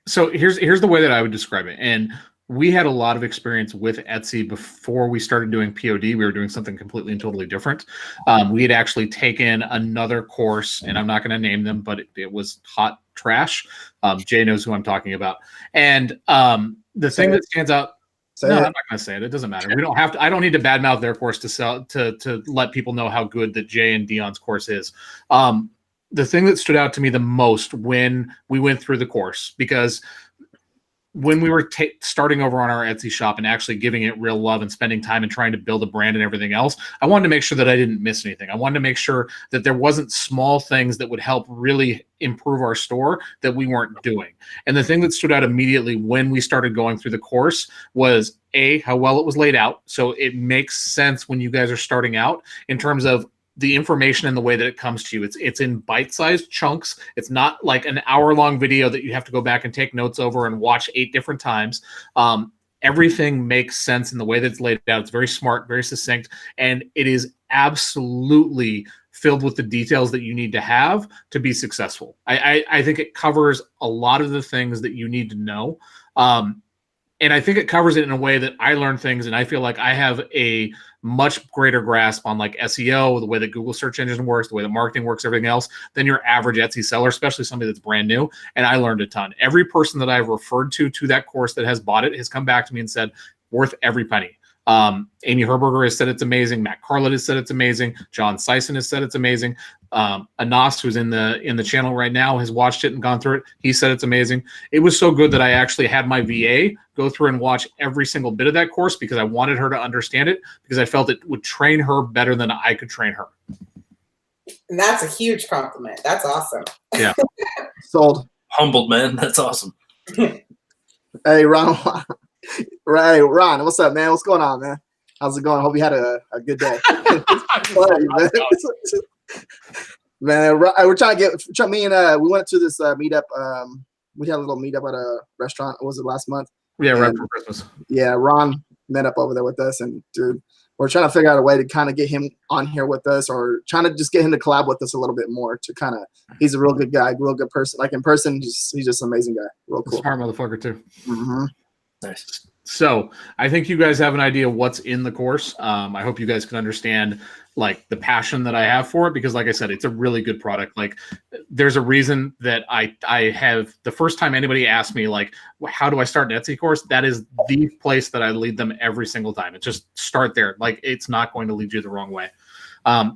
So here's the way that I would describe it. And we had a lot of experience with Etsy before we started doing POD. We were doing something completely and totally different. We had actually taken another course, and I'm not going to name them, but it was hot trash. Jay knows who I'm talking about. And the thing that stands out. I'm not going to say it. It doesn't matter. We don't have to. I don't need to badmouth their course to let people know how good that Jay and Dionne's course is. The thing that stood out to me the most when we went through the course, because when we were starting over on our Etsy shop and actually giving it real love and spending time and trying to build a brand and everything else, I wanted to make sure that I didn't miss anything. I wanted to make sure that there wasn't small things that would help really improve our store that we weren't doing. And the thing that stood out immediately when we started going through the course was how well it was laid out. So it makes sense when you guys are starting out in terms of the information and the way that it comes to you. It's in bite-sized chunks. It's not like an hour-long video that you have to go back and take notes over and watch 8 different times. Everything makes sense in the way that it's laid out. It's very smart, very succinct, and it is absolutely filled with the details that you need to have to be successful. I think it covers a lot of the things that you need to know. And I think it covers it in a way that I learn things, and I feel like I have a much greater grasp on like SEO, the way that Google search engine works, the way that marketing works, everything else, than your average Etsy seller, especially somebody that's brand new. And I learned a ton. Every person that I've referred to that course that has bought it has come back to me and said, worth every penny. Amy Herberger has said it's amazing. Matt Carlett has said it's amazing. John Sison has said it's amazing. Anas, who's in the channel right now, has watched it and gone through it. He said it's amazing. It was so good that I actually had my VA go through and watch every single bit of that course because I wanted her to understand it, because I felt it would train her better than I could train her. And that's a huge compliment. That's awesome. Yeah. Sold. Humbled, man. That's awesome. Hey, Ron. Right, Ron, what's up, man? What's going on, man? How's it going? Hope you had a good day. Man, we're trying to get me and we went to this meetup. We had a little meetup at a restaurant. Was it last month? Yeah, right for Christmas. Yeah, Ron met up over there with us, and dude, we're trying to figure out a way to kind of get him on here with us, or trying to just get him to collab with us a little bit more. To kind of, he's a real good guy, real good person. Like in person, he's just an amazing guy, real cool, smart motherfucker too. Mm-hmm. Nice. So I think you guys have an idea what's in the course. I hope you guys can understand like the passion that I have for it, because like I said, it's a really good product. Like there's a reason that I have, the first time anybody asked me like, how do I start an Etsy course? That is the place that I lead them every single time. It's just start there. Like it's not going to lead you the wrong way. How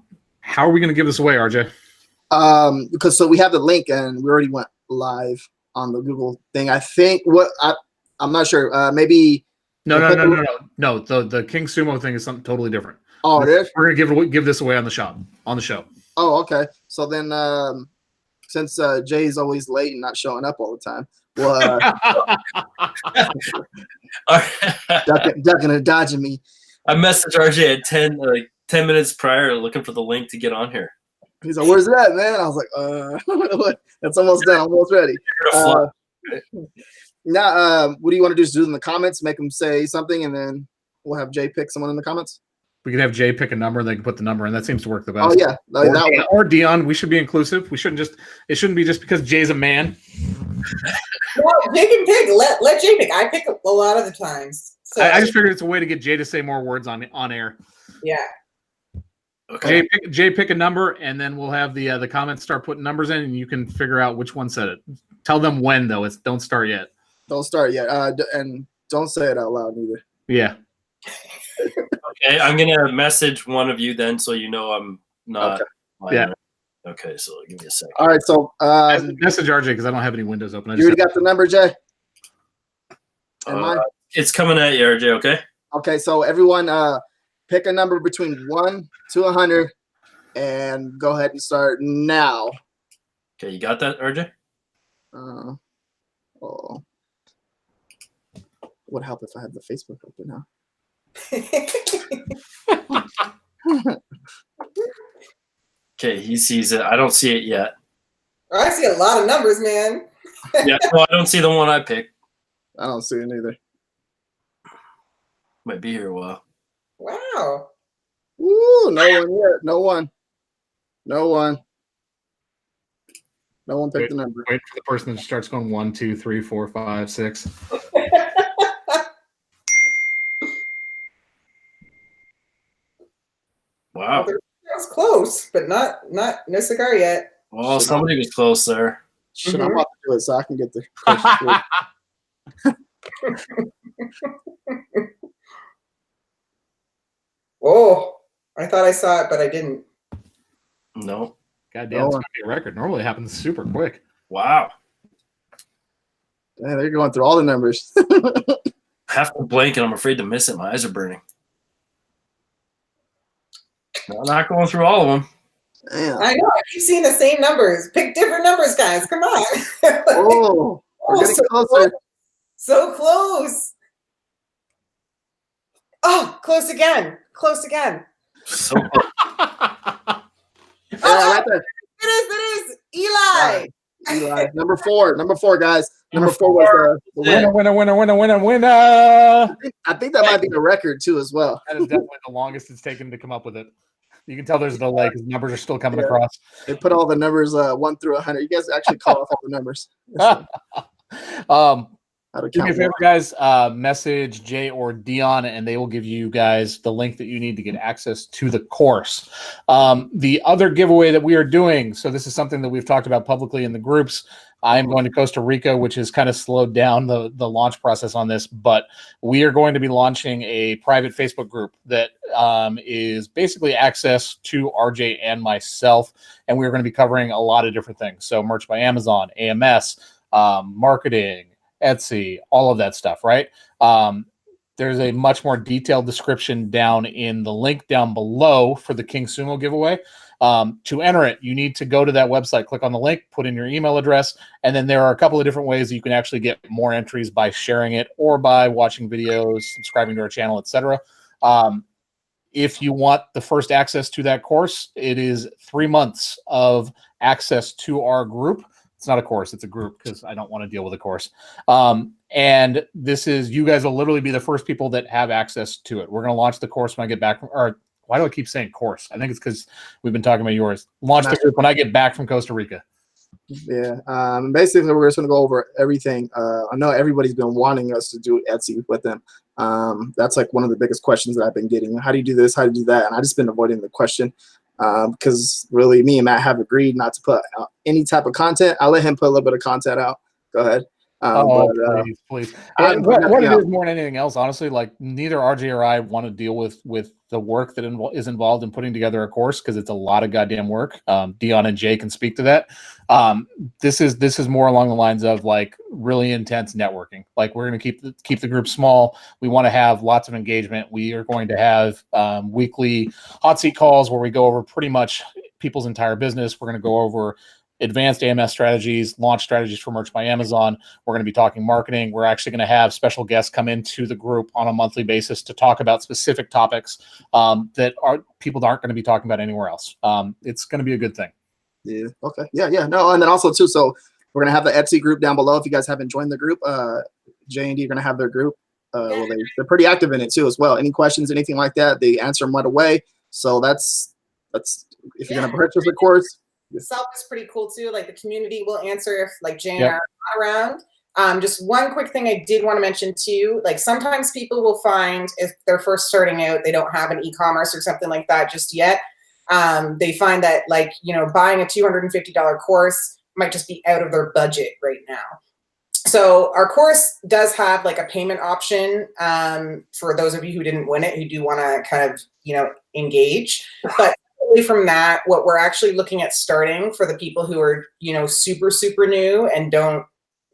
are we going to give this away, RJ? Because so we have the link and we already went live on the Google thing. I think I'm not sure. Maybe no. The King Sumo thing is something totally different. Oh, it is? We're gonna give this away on the show. Oh, okay. So then, since Jay's always late and not showing up all the time, well, ducking and dodging me. I messaged RJ at 10 minutes prior, looking for the link to get on here. He's like, "Where's that, man?" I was like, "That's almost done. Almost ready." Now, what do you want to do? Just do it in the comments, make them say something, and then we'll have Jay pick someone in the comments. We could have Jay pick a number, and they can put the number in. That seems to work the best. Oh yeah, like that one. Or Dionne. We should be inclusive. We shouldn't just. It shouldn't be just because Jay's a man. Well, Jay can pick. Let Jay pick. I pick a lot of the times. So I just figured it's a way to get Jay to say more words on air. yeah. Okay. Jay, pick a number, and then we'll have the comments start putting numbers in, and you can figure out which one said it. Tell them when though. Don't start yet. Don't start yet, and don't say it out loud either. Yeah. Okay, I'm gonna message one of you then, so you know I'm not. Okay. Yeah. Okay, so give me a second. All right, so Message RJ because I don't have any windows open. you already got the number, Jay? And mine? It's coming at you, RJ. Okay. Okay, so everyone, pick a number between 1 to 100, and go ahead and start now. Okay, you got that, RJ? Oh, would help if I had the Facebook open now. Okay, he sees it. I don't see it yet. I see a lot of numbers, man. Yeah, no, I don't see the one I picked. I don't see it either. Might be here a while. Wow. Ooh, no one yet. No one. No one. No one picked the number. Wait for the person that starts going 1, 2, 3, 4, 5, 6. Wow. That was close, but no cigar yet. Well, somebody was close there. Shit, I'm about to do it so I can get the question. Oh, I thought I saw it, but I didn't. No. God damn, it's gonna be a record. Normally it happens super quick. Wow. Yeah, they're going through all the numbers. Have to blink, and I'm afraid to miss it. My eyes are burning. No, I'm not going through all of them. Damn. I know. I keep seeing the same numbers. Pick different numbers, guys. Come on. Oh, we're getting closer. So close. Oh, close again. Close again. So Yeah, right there. It is. Eli. Eli. Number 4, guys. Number 4 was the winner. Winner. I think that might be the record too, as well. That is definitely the longest it's taken to come up with it. You can tell there's a delay because numbers are still coming across. They put all the numbers 1 through 100. You guys actually call off all the numbers. How to Do me a count favor, more. guys. Message Jay or Dionne, and they will give you guys the link that you need to get access to the course. The other giveaway that we are doing, so this is something that we've talked about publicly in the groups. I'm going to Costa Rica, which has kind of slowed down the launch process on this, but we are going to be launching a private Facebook group that is basically access to RJ and myself, and we're going to be covering a lot of different things. So merch by Amazon, AMS, marketing, Etsy, all of that stuff, right? There's a much more detailed description down in the link down below for the King Sumo giveaway. To enter it, you need to go to that website, click on the link, put in your email address, and then there are a couple of different ways that you can actually get more entries by sharing it or by watching videos, subscribing to our channel, etc. If you want the first access to that course, it is 3 months of access to our group. It's not a course, it's a group because I don't want to deal with a course. And this is, you guys will literally be the first people that have access to it. We're going to launch the course when I get back from, or why do I keep saying course? I think it's because we've been talking about yours. Launch the group when I get back from Costa Rica. Yeah. Basically, we're just going to go over everything. I know everybody's been wanting us to do Etsy with them. That's like one of the biggest questions that I've been getting. How do you do this? How do you do that? And I've just been avoiding the question because really me and Matt have agreed not to put out any type of content. I'll let him put a little bit of content out. Go ahead. Please. What it is more than anything else, honestly, like neither RJ or I want to deal with the work that is involved in putting together a course because it's a lot of goddamn work. Dionne and Jay can speak to that. This is more along the lines of like really intense networking. Like we're going to keep the group small. We want to have lots of engagement. We are going to have weekly hot seat calls where we go over pretty much people's entire business. We're going to go over advanced AMS strategies, launch strategies for merch by Amazon. We're going to be talking marketing. We're actually going to have special guests come into the group on a monthly basis to talk about specific topics that people aren't going to be talking about anywhere else. It's going to be a good thing. Yeah. Okay. Yeah. No, and then also too, so we're going to have the Etsy group down below. If you guys haven't joined the group, Jay and D are going to have their group. Well, they're pretty active in it too as well. Any questions, anything like that, they answer them right away. So that's if you're gonna purchase a course. Self is pretty cool too. Like the community will answer if like Jane Yep. are not around. Just one quick thing I did want to mention too, like sometimes people will find if they're first starting out, they don't have an e-commerce or something like that just yet. They find that like, buying a $250 course might just be out of their budget right now. So our course does have like a payment option for those of you who didn't win it, who do want to kind of, engage. But from that, what we're actually looking at starting for the people who are, super, super new and don't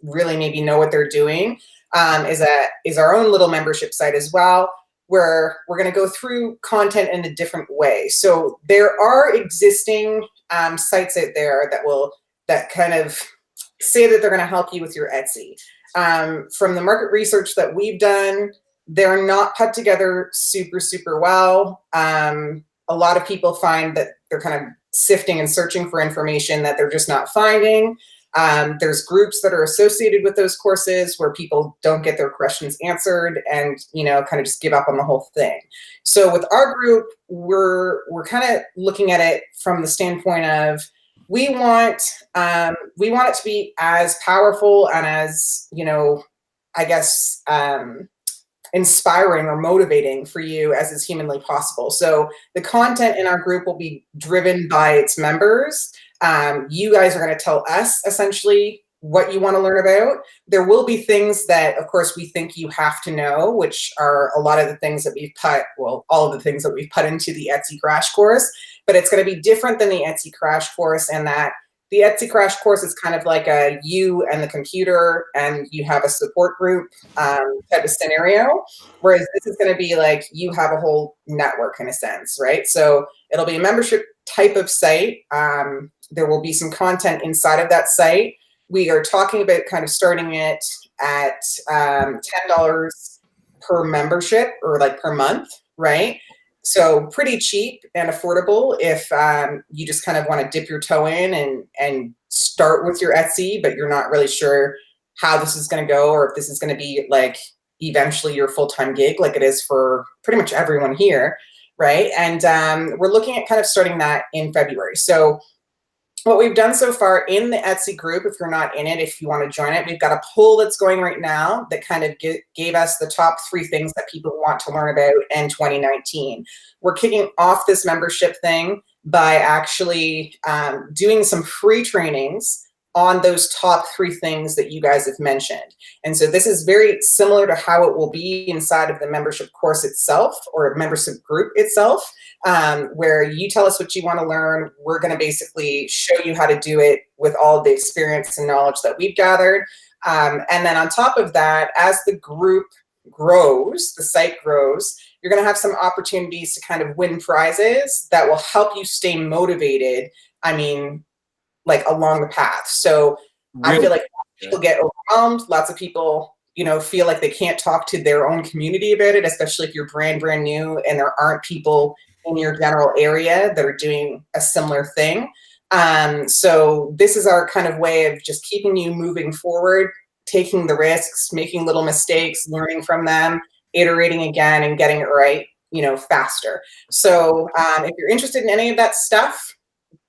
really maybe know what they're doing is our own little membership site as well, where we're going to go through content in a different way. So there are existing sites out there that kind of say that they're going to help you with your Etsy. From the market research that we've done, they're not put together super, super well. A lot of people find that they're kind of sifting and searching for information that they're just not finding. There's groups that are associated with those courses where people don't get their questions answered and, kind of just give up on the whole thing. So with our group, we're kind of looking at it from the standpoint of we want it to be as powerful and as, I guess, inspiring or motivating for you as is humanly possible. So the content in our group will be driven by its members. You guys are going to tell us essentially what you want to learn about. There will be things that, of course, we think you have to know, which are a lot of the things that all of the things that we've put into the Etsy Crash Course, but it's going to be different than the Etsy Crash Course, and that the Etsy Crash Course is kind of like a you and the computer, and you have a support group type of scenario, whereas this is going to be like you have a whole network in a sense, right? So it'll be a membership type of site. There will be some content inside of that site. We are talking about kind of starting it at $10 per membership or like per month, right? So pretty cheap and affordable if you just kind of want to dip your toe in and start with your Etsy, but you're not really sure how this is going to go or if this is going to be like eventually your full-time gig like it is for pretty much everyone here, right? And we're looking at kind of starting that in February. So what we've done so far in the Etsy group, if you're not in it, if you want to join it, we've got a poll that's going right now that kind of gave us the top 3 things that people want to learn about in 2019. We're kicking off this membership thing by actually doing some free trainings on those top 3 things that you guys have mentioned. And so this is very similar to how it will be inside of the membership course itself or membership group itself, where you tell us what you want to learn. We're going to basically show you how to do it with all of the experience and knowledge that we've gathered. And then on top of that, as the group grows, the site grows, you're going to have some opportunities to kind of win prizes that will help you stay motivated. I mean, like along the path. So really? I feel like people get overwhelmed. Lots of people, feel like they can't talk to their own community about it, especially if you're brand new and there aren't people in your general area that are doing a similar thing. So this is our kind of way of just keeping you moving forward, taking the risks, making little mistakes, learning from them, iterating again and getting it right, faster. So if you're interested in any of that stuff,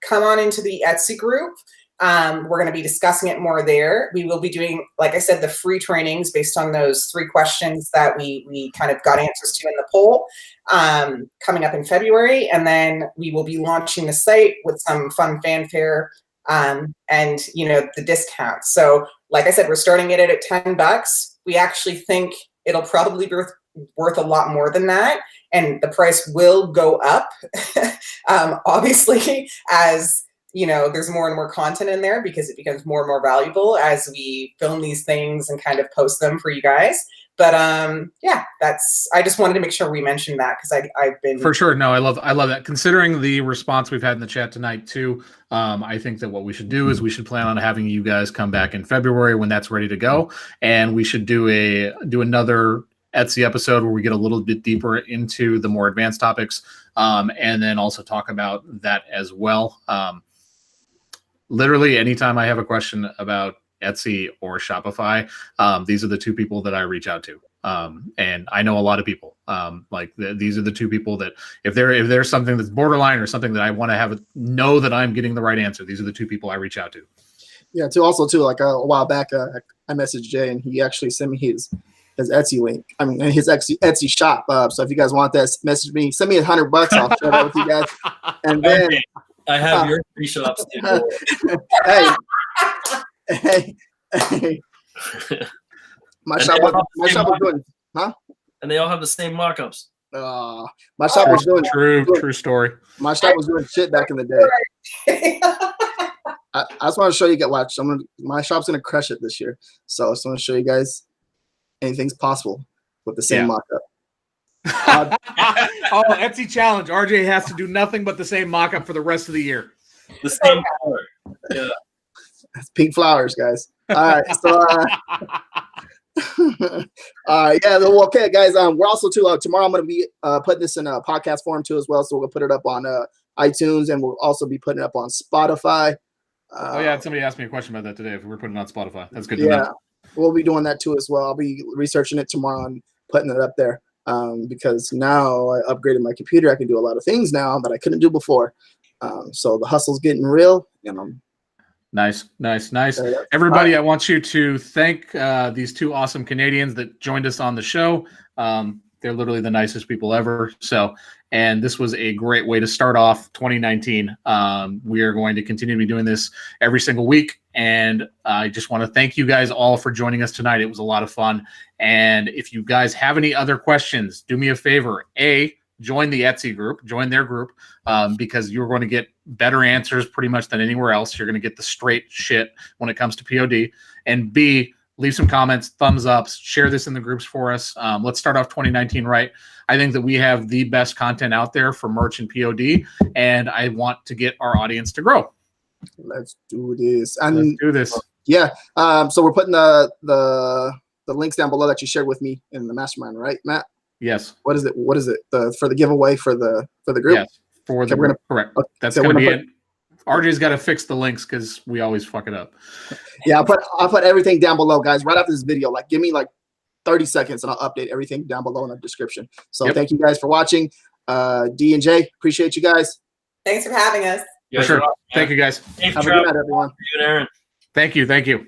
come on into the Etsy group. We're going to be discussing it more there. We will be doing, like I said, the free trainings based on those 3 questions that we kind of got answers to in the poll coming up in February. And then we will be launching the site with some fun fanfare and, the discounts. So like I said, we're starting it at $10. We actually think it'll probably be worth a lot more than that. And the price will go up, obviously, as there's more and more content in there because it becomes more and more valuable as we film these things and kind of post them for you guys. But yeah, I just wanted to make sure we mentioned that because I've been for sure. No, I love that. Considering the response we've had in the chat tonight too, I think that what we should do is we should plan on having you guys come back in February when that's ready to go, and we should do another Etsy episode where we get a little bit deeper into the more advanced topics, and then also talk about that as well. Literally anytime I have a question about Etsy or Shopify, these are the 2 people that I reach out to. And I know a lot of people. These are the two people that if there's something that's borderline or something that I want to know that I'm getting the right answer, these are the two people I reach out to. Yeah, like a while back, I messaged Jay and he actually sent me his Etsy link. I mean, his Etsy shop. So if you guys want that, message me. Send me $100. I'll share that with you guys. And then I have your free shops. hey. My shop was doing, huh? And they all have the same markups. My shop was doing true story. My shop was doing shit back in the day. I just want to show you guys. Watch, my shop's gonna crush it this year. So I just want to show you guys anything's possible with the same markup. Etsy challenge. RJ has to do nothing but the same markup for the rest of the year. The same color. Yeah. It's pink flowers, guys. All right. So okay, guys. We're also tomorrow I'm gonna be putting this in a podcast form too as well. So we'll put it up on iTunes, and we'll also be putting it up on Spotify. Somebody asked me a question about that today. If we're putting it on Spotify, that's good to know. We'll be doing that too as well. I'll be researching it tomorrow and putting it up there because now I upgraded my computer. I can do a lot of things now that I couldn't do before. So the hustle's getting real. Nice. Everybody, I want you to thank these two awesome Canadians that joined us on the show. They're literally the nicest people ever. And this was a great way to start off 2019. We are going to continue to be doing this every single week. And I just want to thank you guys all for joining us tonight. It was a lot of fun. And if you guys have any other questions, do me a favor. Join the Etsy group, join their group, because you're going to get better answers pretty much than anywhere else. You're going to get the straight shit when it comes to POD. And B, leave some comments, thumbs ups, share this in the groups for us. Let's start off 2019 right. I think that we have the best content out there for merch and POD, and I want to get our audience to grow. Let's do this. Yeah. So we're putting the links down below that you shared with me in the mastermind, right, Matt? Yes. What is it? For the giveaway for the group? Yes. For the group. Correct. That's going to be it. RJ's got to fix the links because we always fuck it up. Yeah, I'll put everything down below, guys, right after this video. Like, give me 30 seconds and I'll update everything down below in the description. So Thank you guys for watching. D and J, appreciate you guys. Thanks for having us. For sure. Thank you guys. Have a good night, everyone. Aaron. Thank you.